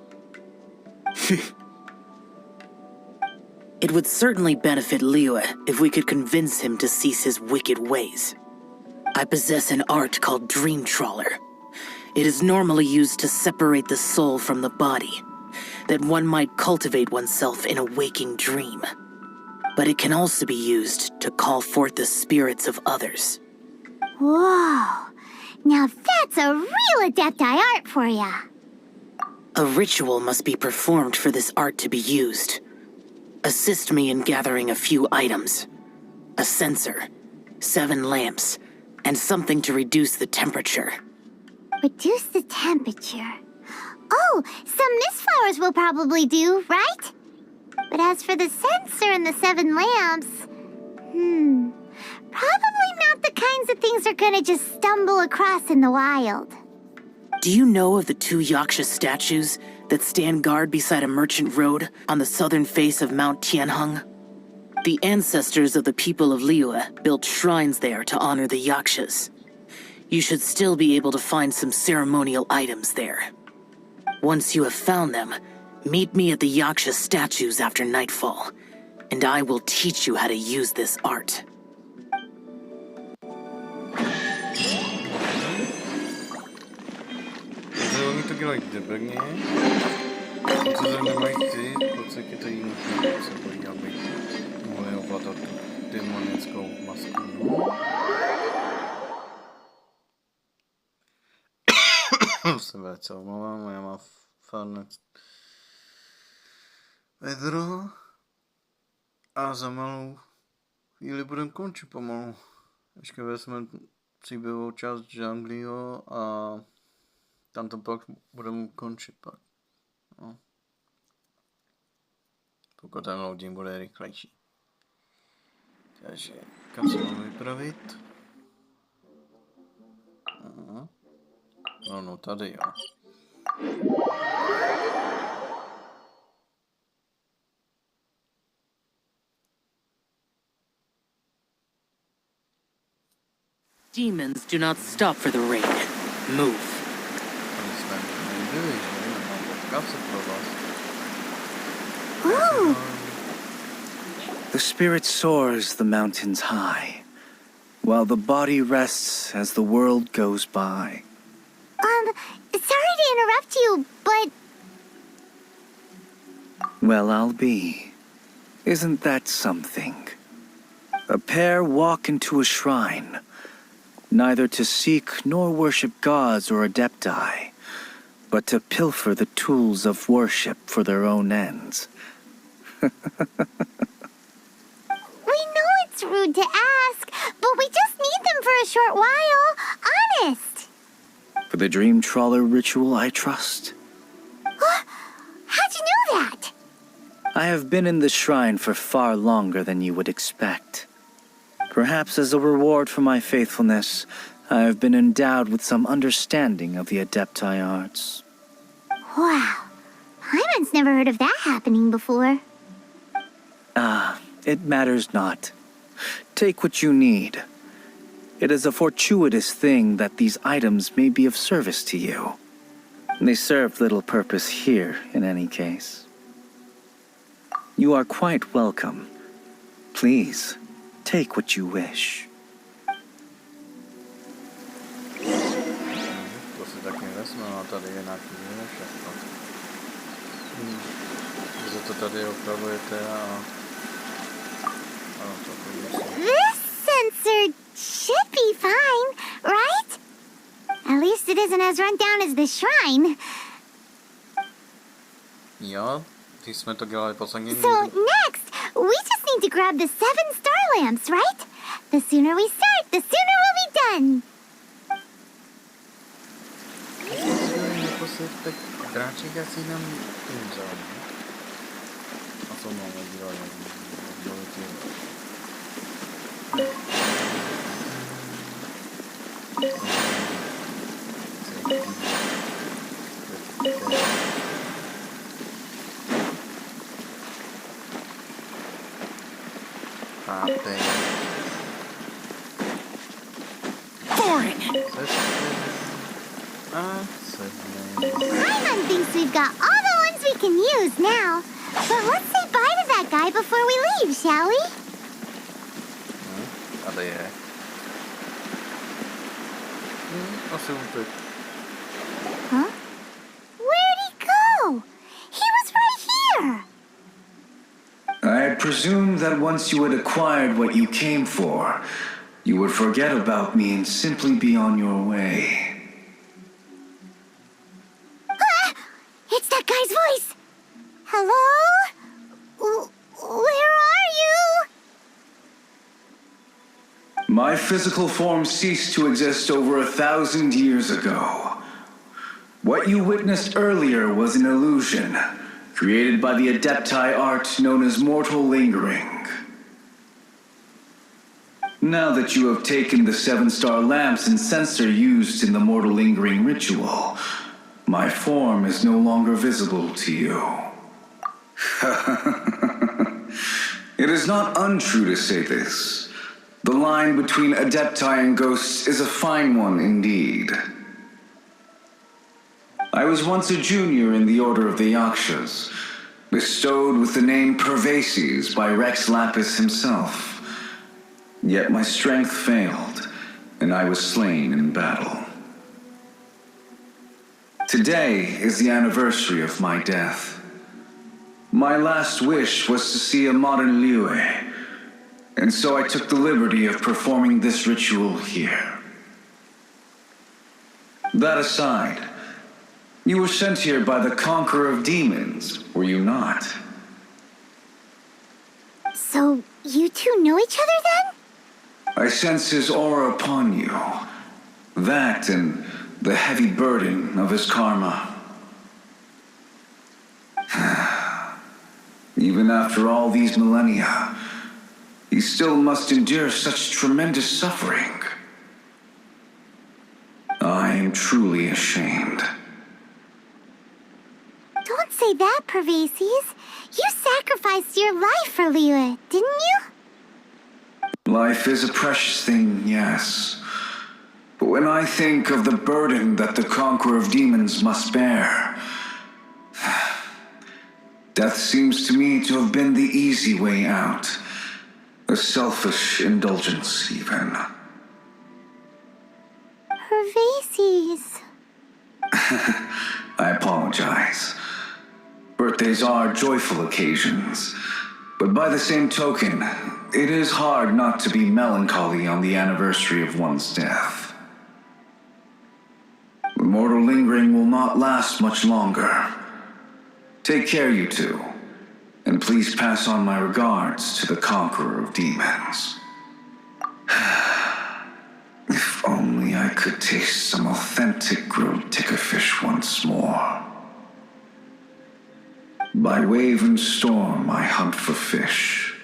It would certainly benefit Liyue if we could convince him to cease his wicked ways. I possess an art called Dream Trawler. It is normally used to separate the soul from the body, that one might cultivate oneself in a waking dream. But it can also be used to call forth the spirits of others. Whoa. Now that's a real Adepti art for ya. A ritual must be performed for this art to be used. Assist me in gathering a few items. A censer, 7 lamps, and something to reduce the temperature. Reduce the temperature. Oh, some mist flowers will probably do, right? But as for the censer and the 7 lamps, probably not the kinds of things they're gonna just stumble across in the wild. Do you know of the 2 Yaksha statues that stand guard beside a merchant road on the southern face of Mount Tianheng? The ancestors of the people of Liyue built shrines there to honor the Yakshas. You should still be able to find some ceremonial items there. Once you have found them, meet me at the Yaksha statues after nightfall, and I will teach you how to use this art. Oni to dělají debrně, protože nemají ty, v podstatě to jiný se bojí, aby mohli ovládat tu demonickou masku. Se velice omlouvám, já mám farnec vedro a za malou chvíli budem končit pomalu. Ještě vezmeme příběhovou část Junglího a tam to pak budeme končit pak. No. Pokud ten loading bude rychlejší. Takže kam se mám vypravit? Aha. No, tady jo. Demons do not stop for the rain. Move. Ooh. The spirit soars the mountains high, while the body rests as the world goes by. Sorry to interrupt you, but... Well, I'll be. Isn't that something? A pair walk into a shrine, neither to seek nor worship gods or adepti, but to pilfer the tools of worship for their own ends. We know it's rude to ask, but we just need them for a short while. Honest. For the Dream Trawler ritual, I trust. How'd you know that? I have been in the shrine for far longer than you would expect. Perhaps as a reward for my faithfulness, I have been endowed with some understanding of the Adepti arts. Wow. Paimon's never heard of that happening before. It matters not. Take what you need. It is a fortuitous thing that these items may be of service to you. They serve little purpose here, in any case. You are quite welcome. Please, take what you wish. To si taky vezme, a tady je nějaký jiné všechno. Že to tady opravujete a to This sensor should be fine, right? At least it isn't as run down as the shrine. Jo, když jsme to dělali poslední. So next, we just need to grab the 7 star lamps, right? The sooner we start, the sooner we'll be done. se tak dráček asi nám umřel. A co máme dělat? Paimon thinks we've got all the ones we can use now. But let's say bye to that guy before we leave, shall we? Ale je. Asi utek. Huh? Where'd he go? He was right here. I had presumed that once you had acquired what you came for, you would forget about me and simply be on your way. It's that guy's voice. Hello? Where are you? My physical form ceased to exist over 1,000 years ago. What you witnessed earlier was an illusion, created by the Adepti art known as mortal lingering. Now that you have taken the 7-star lamps and censer used in the mortal lingering ritual, my form is no longer visible to you. It is not untrue to say this. The line between Adepti and ghosts is a fine one indeed. I was once a junior in the Order of the Yakshas, bestowed with the name Pervases by Rex Lapis himself. Yet my strength failed, and I was slain in battle. Today is the anniversary of my death. My last wish was to see a modern Liyue, and so I took the liberty of performing this ritual here. That aside, you were sent here by the Conqueror of Demons, were you not? So, you two know each other then? I sense his aura upon you. That and the heavy burden of his karma. Even after all these millennia, he still must endure such tremendous suffering. I am truly ashamed. Don't say that, Pervases. You sacrificed your life for Liyue, didn't you? Life is a precious thing, yes. But when I think of the burden that the Conqueror of Demons must bear, death seems to me to have been the easy way out. A selfish indulgence, even. Pervases. I apologize. Birthdays are joyful occasions, but by the same token, it is hard not to be melancholy on the anniversary of one's death. The mortal lingering will not last much longer. Take care, you two, and please pass on my regards to the Conqueror of Demons. If only I could taste some authentic grilled tickerfish once more. By wave and storm I hunt for fish.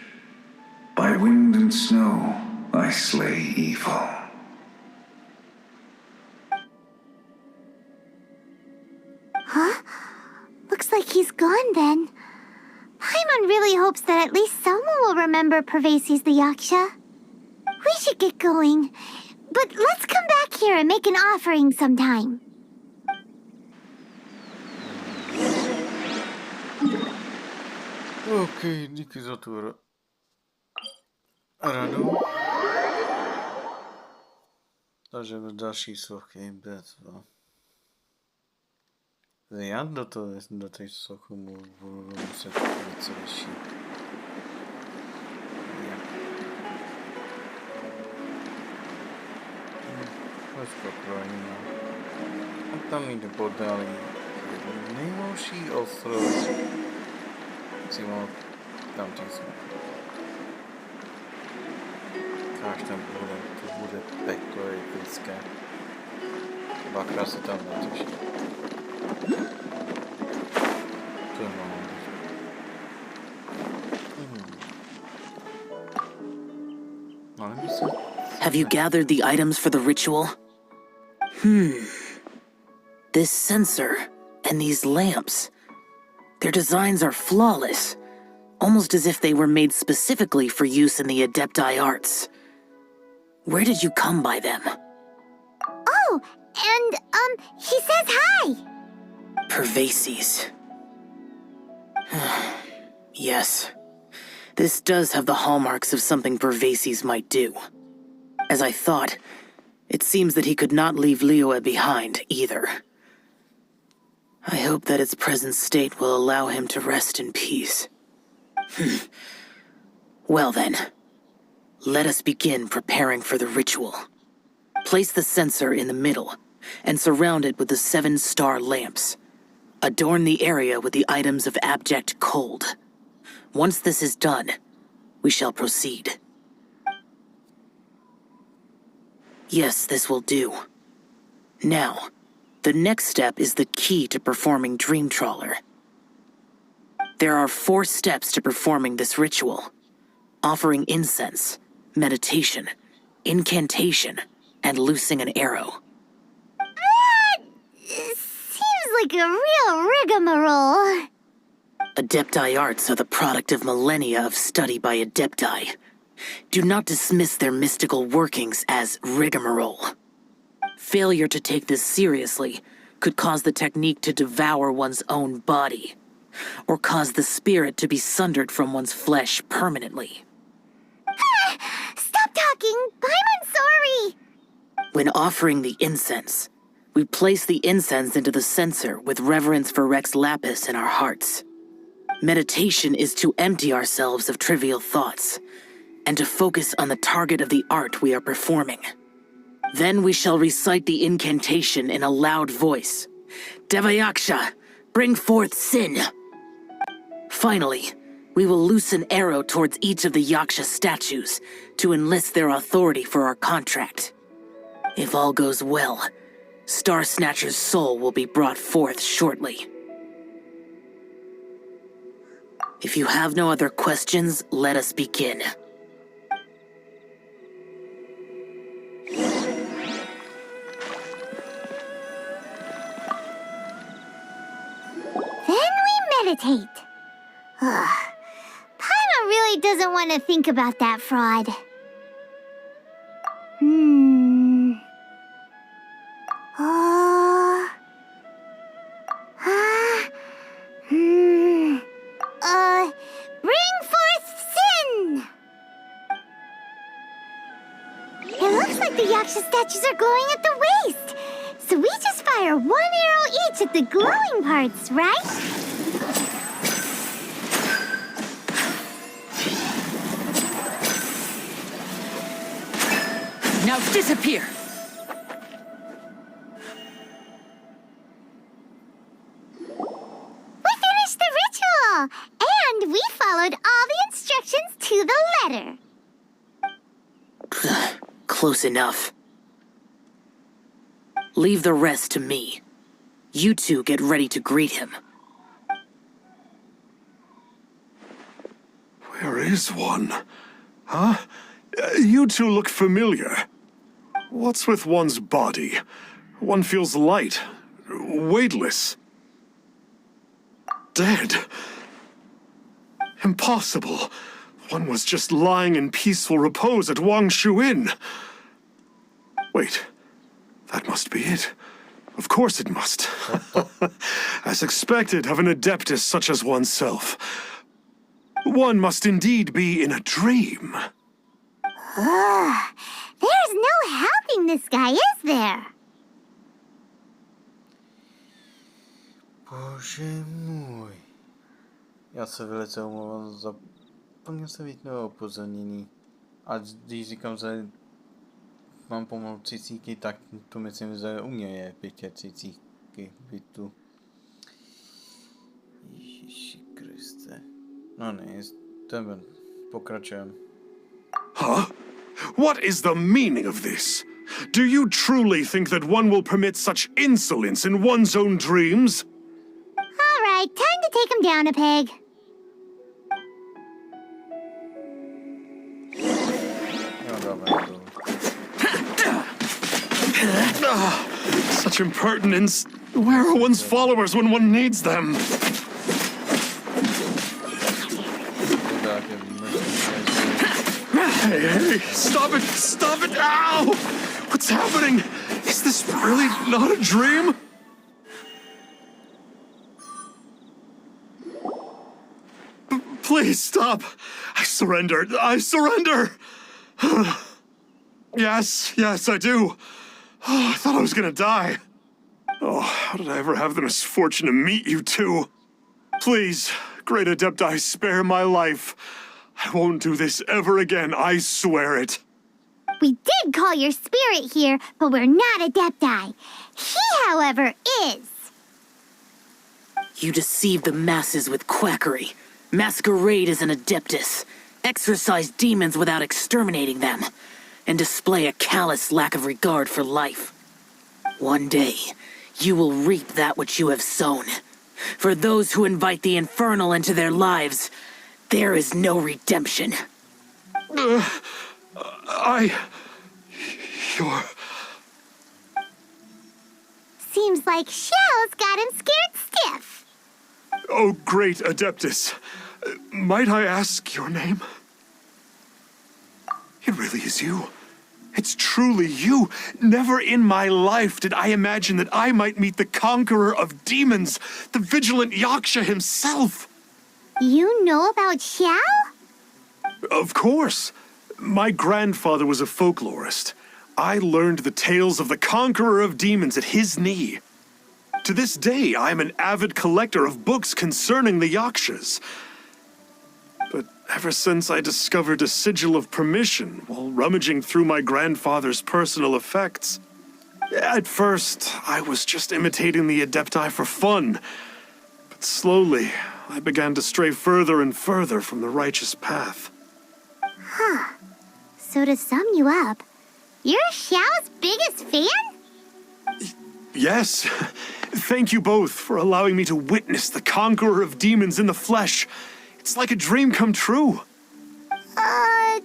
By wind and snow I slay evil. Huh? Looks like he's gone then. Paimon really hopes that at least someone will remember Pervases the Yaksha. We should get going. But let's come back here and make an offering sometime. OK, díky za tu radu. Takže další sochy bezva. Já do té sochy budu muset něco řešit. Uspokojíme. A tam jde podali nejhorší ostrov. Přímo tam jsme. Až tam bude peklo epická. Dvakrát se tam natěší. Have you gathered the items for the ritual? This sensor and these lamps. Their designs are flawless, almost as if they were made specifically for use in the Adepti arts. Where did you come by them? Oh, and, he says hi! Pervases. Yes. This does have the hallmarks of something Pervases might do. As I thought, it seems that he could not leave Liyue behind, either. I hope that its present state will allow him to rest in peace. Well then, let us begin preparing for the ritual. Place the censer in the middle, and surround it with the 7-star lamps. Adorn the area with the items of abject cold. Once this is done, we shall proceed. Yes, this will do. Now, the next step is the key to performing Dream Trawler. There are 4 steps to performing this ritual: offering incense, meditation, incantation, and loosing an arrow. That seems like a real rigmarole. Adepti arts are the product of millennia of study by Adepti. Do not dismiss their mystical workings as rigmarole. Failure to take this seriously could cause the technique to devour one's own body, or cause the spirit to be sundered from one's flesh permanently. Stop talking! I'm sorry! When offering the incense, we place the incense into the censer with reverence for Rex Lapis in our hearts. Meditation is to empty ourselves of trivial thoughts, and to focus on the target of the art we are performing. Then we shall recite the incantation in a loud voice. Devayaksha, bring forth sin! Finally, we will loose an arrow towards each of the Yaksha statues to enlist their authority for our contract. If all goes well, Star Snatcher's soul will be brought forth shortly. If you have no other questions, let us begin. Then we meditate. Paimon really doesn't want to think about that fraud. Bring forth sin! It looks like the Yaksha statues are glowing at the waist. So we just fire 1 arrow each at the glowing parts, right? Now disappear! We finished the ritual! And we followed all the instructions to the letter. Close enough. Leave the rest to me. You two get ready to greet him. Where is one? Huh? You two look familiar. What's with one's body? One feels light, weightless. Dead. Impossible. One was just lying in peaceful repose at Wangshu Inn. Wait, that must be it. Of course it must. As expected of an adeptus such as oneself. One must indeed be in a dream. There's no helping this guy, is there? Bože můj. Já se velice omlouvám za plně se vítného upozornění. A když říkám, že mám pomalu cicíky, tak to myslím, že u mě je 5 cicíky bytu. Ježiši Kriste. No ne, jdeme, pokračujeme. Huh? What is the meaning of this? Do you truly think that one will permit such insolence in one's own dreams? time to take him down a peg. Such impertinence. Where are one's followers when one needs them? Hey, stop it! Stop it! Ow! What's happening? Is this really not a dream? Please stop! I surrender! I surrender! Yes, I do. Oh, I thought I was gonna die. Oh, how did I ever have the misfortune to meet you two? Please, Great Adepti, spare my life. I won't do this ever again, I swear it. We did call your spirit here, but we're not Adepti. He, however, is. You deceive the masses with quackery. Masquerade as an Adeptus. Exorcise demons without exterminating them. And display a callous lack of regard for life. One day, you will reap that which you have sown. For those who invite the infernal into their lives, there is no redemption. You're... Seems like Xiao's got him scared stiff. Oh, great Adeptus. Might I ask your name? It really is you. It's truly you. Never in my life did I imagine that I might meet the conqueror of demons, the vigilant Yaksha himself. You know about Xiao? Of course. My grandfather was a folklorist. I learned the tales of the conqueror of demons at his knee. To this day, I'm an avid collector of books concerning the Yakshas. But ever since I discovered a sigil of permission while rummaging through my grandfather's personal effects, at first, I was just imitating the Adepti for fun. But slowly, I began to stray further and further from the righteous path. Huh. So to sum you up, you're Xiao's biggest fan? Yes. Thank you both for allowing me to witness the conqueror of demons in the flesh. It's like a dream come true. That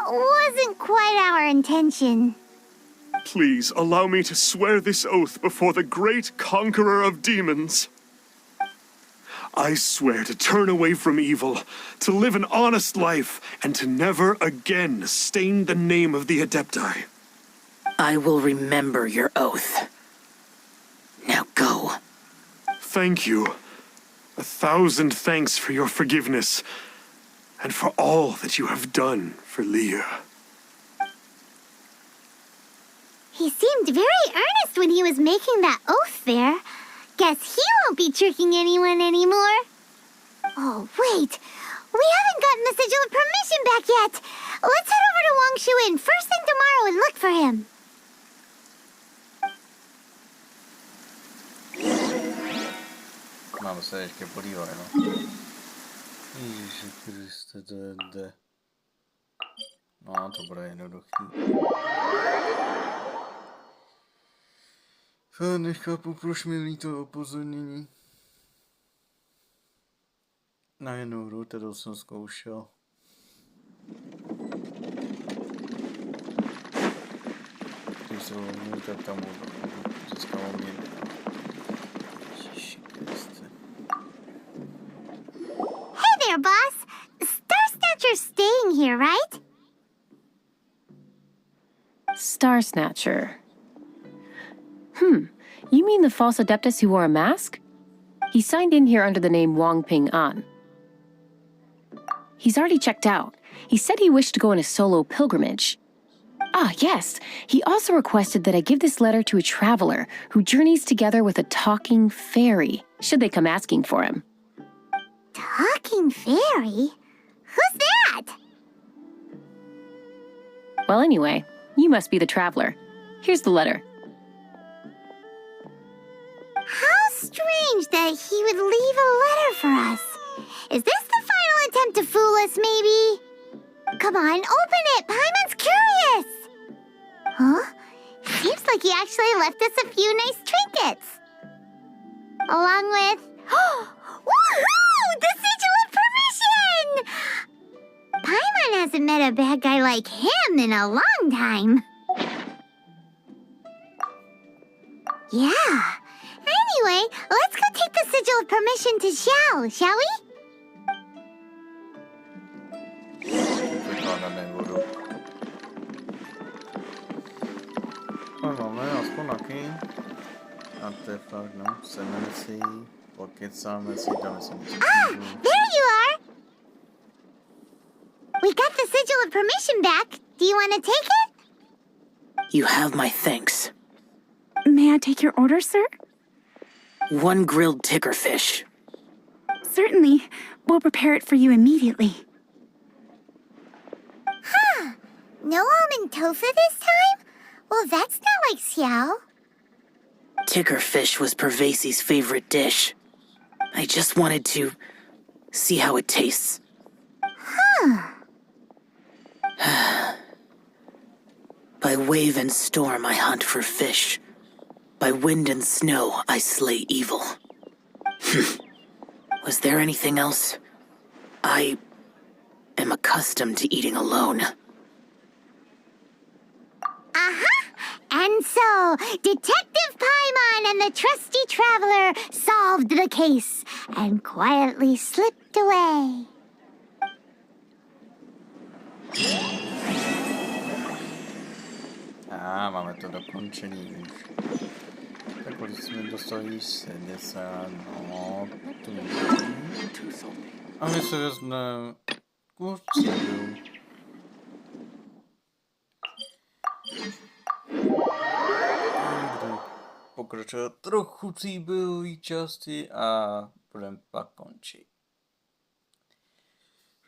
wasn't quite our intention. Please allow me to swear this oath before the great conqueror of demons. I swear to turn away from evil, to live an honest life, and to never again stain the name of the Adepti. I will remember your oath. Now go. Thank you. 1,000 thanks for your forgiveness, and for all that you have done for Leah. He seemed very earnest when he was making that oath there. Guess he won't be tricking anyone anymore. Oh, wait. We haven't gotten the sigil of permission back yet. Let's head over to Wang Shuin first thing tomorrow and look for him. Mám se ještě podívat, no. Ježiši Kriste, to jde. No, to bude jednoduchý. Nechápu, proč mi líto upozornění. Na jednu hru, kterou jsem zkoušel. Když se volím, tak tam získal mě. Ježiši Kriste. Hey there, boss. Star Snatcher's staying here, right? Star Snatcher. You mean the false Adeptus who wore a mask? He signed in here under the name Wang Ping An. He's already checked out. He said he wished to go on a solo pilgrimage. Ah, yes. He also requested that I give this letter to a traveler who journeys together with a talking fairy, should they come asking for him. Talking fairy? Who's that? Well, anyway, you must be the traveler. Here's the letter. How strange that he would leave a letter for us. Is this the final attempt to fool us, maybe? Come on, open it! Paimon's curious! Huh? Seems like he actually left us a few nice trinkets. Along with... hasn't met a bad guy like him in a long time. Yeah. Anyway, let's go take the sigil of permission to Xiao, shall we? Wygląda na górę. Mamy aspoň artefakt, no, chceme si, pokecáme si, dáme si něco. There you are! We got the sigil of permission back. Do you want to take it? You have my thanks. May I take your order, sir? 1 grilled ticker fish. Certainly. We'll prepare it for you immediately. Huh. No almond tofu this time? Well, that's not like Xiao. Ticker fish was Pervasi's favorite dish. I just wanted to see how it tastes. Huh. By wave and storm I hunt for fish. By wind and snow I slay evil. Was there anything else? I am accustomed to eating alone. And so, Detective Paimon and the trusty traveler solved the case and quietly slipped away. A, mamy to dokończenie już. Tak powiedzmy, dostali sedesa, no, tu nie. A my sobie wezmę kurczę był. Pokračuje trochu byl i části a budeme pak končit.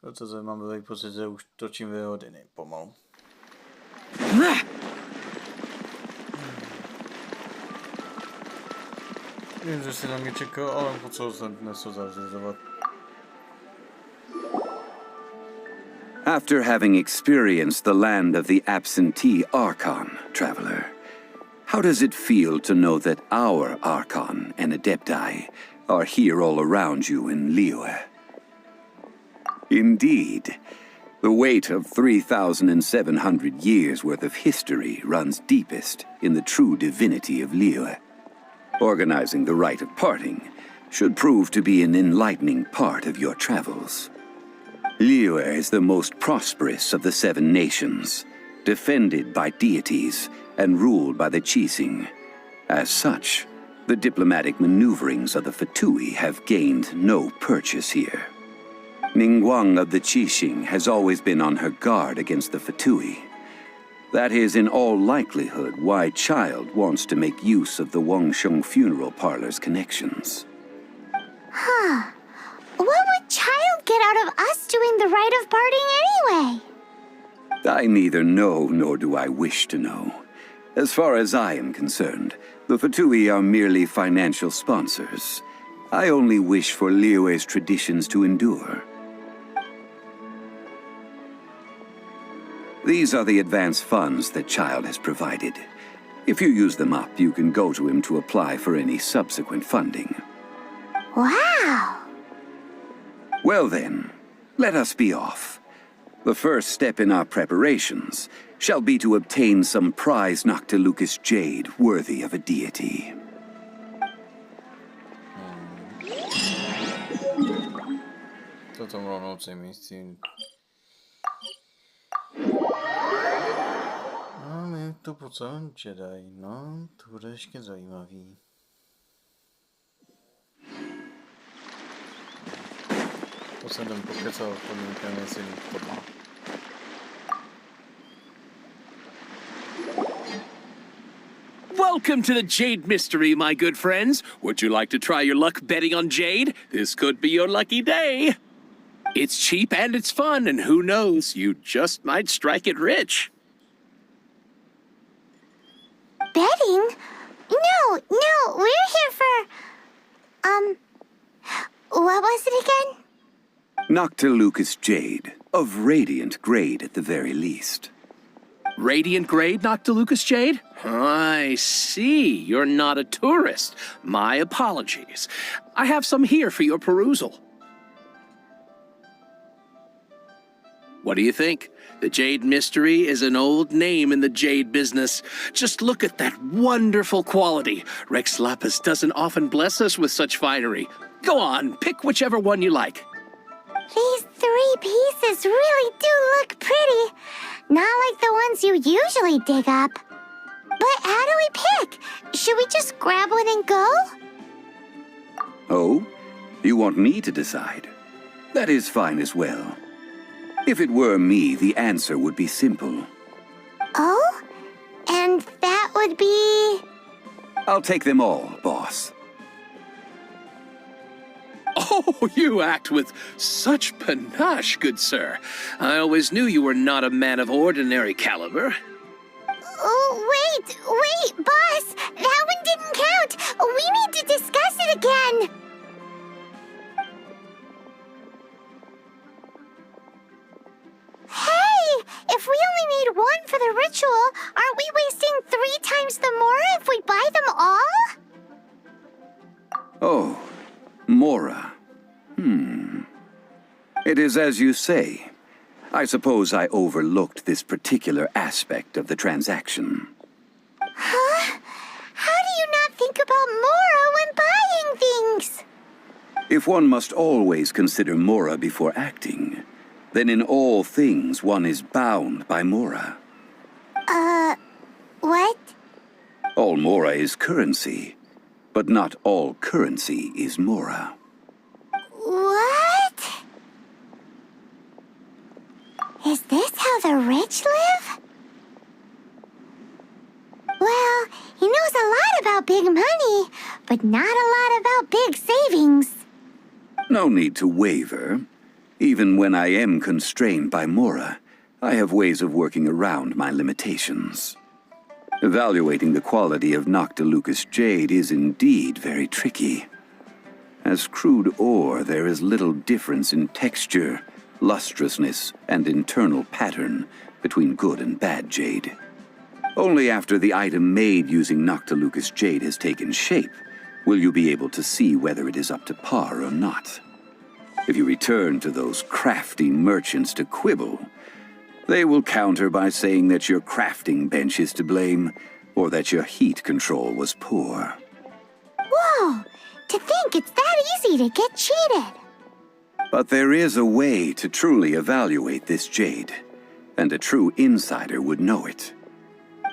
Protože mám velký pocit, že už točíme hodiny pomalu. Vím, že si na mě čekal, ale potřeboval jsem dnes to zařizovat. After having experienced the land of the absentee Archon, traveler, how does it feel to know that our Archon and Adepti are here all around you in Liyue? Indeed, the weight of 3,700 years' worth of history runs deepest in the true divinity of Liyue. Organizing the rite of parting should prove to be an enlightening part of your travels. Liyue is the most prosperous of the 7 nations, defended by deities and ruled by the Qixing. As such, the diplomatic maneuverings of the Fatui have gained no purchase here. Ningguang of the Qixing has always been on her guard against the Fatui. That is in all likelihood why Child wants to make use of the Wangsheng funeral parlor's connections. Huh. What would Child get out of us doing the rite of parting anyway? I neither know nor do I wish to know. As far as I am concerned, the Fatui are merely financial sponsors. I only wish for Liyue's traditions to endure. These are the advance funds that Child has provided. If you use them up, you can go to him to apply for any subsequent funding. Wow! Well then, let us be off. The first step in our preparations shall be to obtain some prized Noctilucous jade worthy of a deity. To tam rovnoucej místí. Máme tu po celém Jedi, no, to bude ještě zajímavý. To jsem tam pokecal, podmínkem, jestli to má. Welcome to the Jade Mystery, my good friends. Would you like to try your luck betting on Jade? This could be your lucky day. It's cheap and it's fun, and who knows, you just might strike it rich. Betting? No, we're here for... what was it again? Noctilucous jade, of radiant grade at the very least. Radiant grade, Noctilucous jade? I see. You're not a tourist. My apologies. I have some here for your perusal. What do you think? The Jade Mystery is an old name in the jade business. Just look at that wonderful quality. Rex Lapis doesn't often bless us with such finery. Go on, pick whichever one you like. These 3 pieces really do look pretty. Not like the ones you usually dig up. But how do we pick? Should we just grab one and go? Oh? You want me to decide? That is fine as well. If it were me, the answer would be simple. Oh? And that would be... I'll take them all, boss. Oh, you act with such panache, good sir. I always knew you were not a man of ordinary caliber. Oh, wait, boss! That one didn't count! We need to discuss it again! Hey! If we only need one for the ritual, aren't we wasting 3 times the Mora if we buy them all? Oh, Mora. It is as you say. I suppose I overlooked this particular aspect of the transaction. Huh? How do you not think about Mora when buying things? If one must always consider Mora before acting, then in all things one is bound by Mora. What? All Mora is currency, but not all currency is Mora. What? Is this how the rich live? Well, he knows a lot about big money, but not a lot about big savings. No need to waver. Even when I am constrained by Mora, I have ways of working around my limitations. Evaluating the quality of Noctilucous jade is indeed very tricky. As crude ore, there is little difference in texture, lustrousness, and internal pattern between good and bad jade. Only after the item made using Noctilucous jade has taken shape will you be able to see whether it is up to par or not. If you return to those crafty merchants to quibble, they will counter by saying that your crafting bench is to blame, or that your heat control was poor. Whoa! To think it's that easy to get cheated! But there is a way to truly evaluate this jade, and a true insider would know it.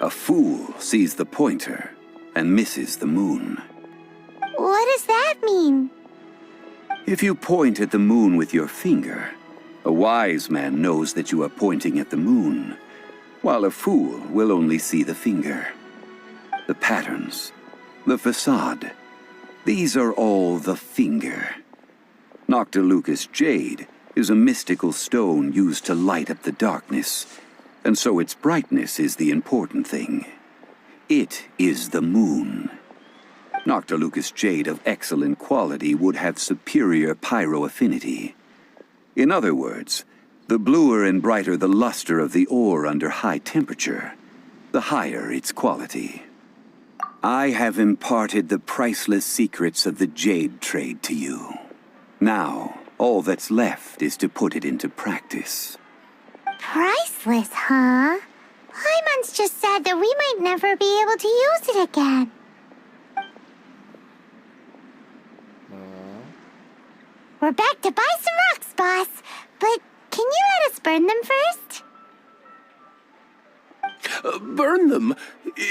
A fool sees the pointer and misses the moon. What does that mean? If you point at the moon with your finger, a wise man knows that you are pointing at the moon, while a fool will only see the finger. The patterns, the facade, these are all the finger. Noctilucous jade is a mystical stone used to light up the darkness, and so its brightness is the important thing. It is the moon. Noctilucous jade of excellent quality would have superior pyroaffinity. In other words, the bluer and brighter the luster of the ore under high temperature, the higher its quality. I have imparted the priceless secrets of the jade trade to you. Now, all that's left is to put it into practice. Priceless, huh? Paimon's just said that we might never be able to use it again. We're back to buy some rocks, boss. But can you let us burn them first? Burn them?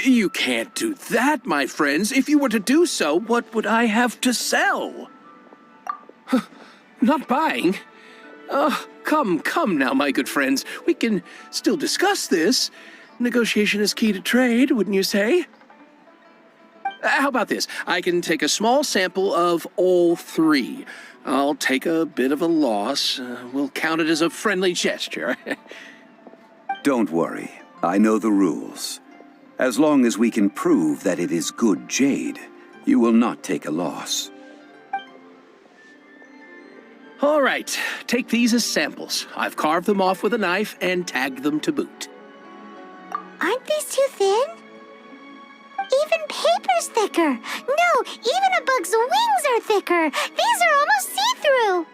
You can't do that, my friends. If you were to do so, what would I have to sell? Not buying? Come now, my good friends. We can still discuss this. Negotiation is key to trade, wouldn't you say? How about this? I can take a small sample of all 3. I'll take a bit of a loss. We'll count it as a friendly gesture. Don't worry. I know the rules. As long as we can prove that it is good jade, you will not take a loss. All right, take these as samples. I've carved them off with a knife and tagged them to boot. Aren't these too thin? Even paper's thicker. No, even a bug's wings are thicker. These are almost see-through.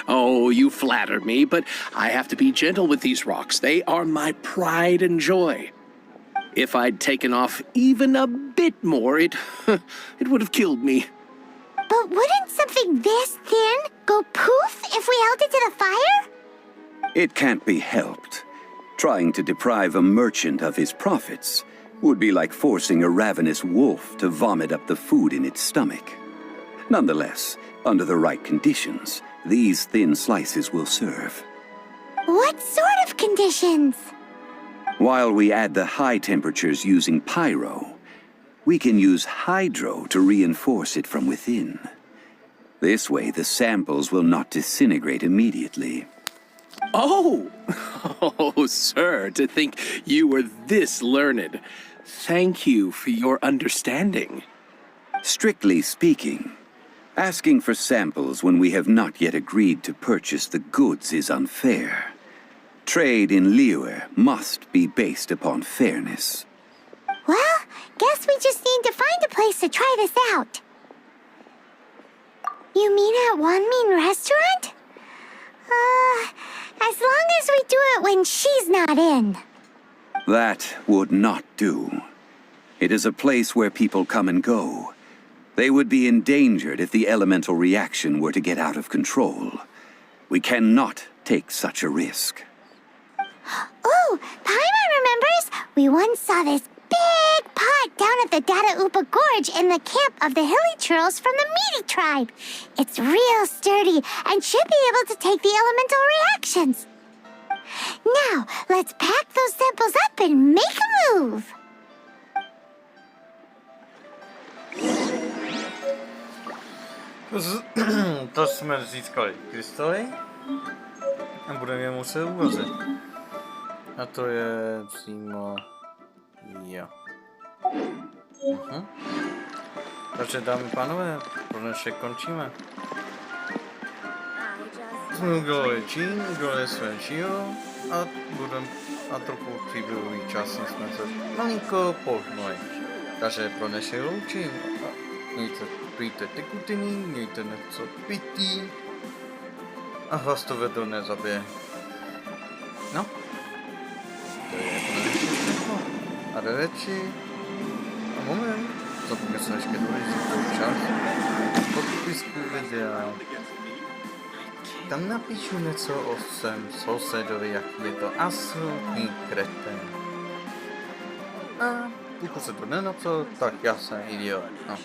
Oh, you flatter me, but I have to be gentle with these rocks. They are my pride and joy. If I'd taken off even a bit more, it would have killed me. But wouldn't something this thin go poof if we held it to the fire? It can't be helped. Trying to deprive a merchant of his profits would be like forcing a ravenous wolf to vomit up the food in its stomach. Nonetheless, under the right conditions, these thin slices will serve. What sort of conditions? While we add the high temperatures using pyro, we can use hydro to reinforce it from within. This way, the samples will not disintegrate immediately. Oh! Oh, sir, to think you were this learned. Thank you for your understanding. Strictly speaking, asking for samples when we have not yet agreed to purchase the goods is unfair. Trade in Liyue must be based upon fairness. Well, guess we just need to find a place to try this out. You mean at Wanmin Restaurant? As long as we do it when she's not in. That would not do. It is a place where people come and go. They would be endangered if the elemental reaction were to get out of control. We cannot take such a risk. Ooh, Paimon remembers we once saw this big pot down at the Data Upa Gorge in the camp of the hilly churls from the Meaty tribe. It's real sturdy and should be able to take the elemental reactions. Now, let's pack those samples up and make a move. To jsme získali krystaly a budeme je muset uvozit. A to je přímo... jo. Takže dámy a pánové, pro dnešek končíme. Jsme udělali Jean, udělali jsme Xiao a trochu příběhový čas jsme se malinko pohnuli. Takže pro dnešek loučím. Pijte tekutiny, mějte něco pití a vás to vedro nezabije. No, to je všechno. A reči. A moment, zapomněl jsem ještě důležitou část. Po popisku videa. Tam napíšu něco o svém sousedovi, jak je to absolutní kreten. A pokud se to nenapsal, tak já jsem idiot. No.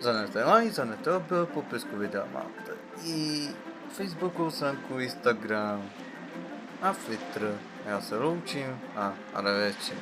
Zanete like, zanete odběr, popisku videa máte i Facebooku, stránku, Instagram a Twitter. Já se loučím a arrivederci.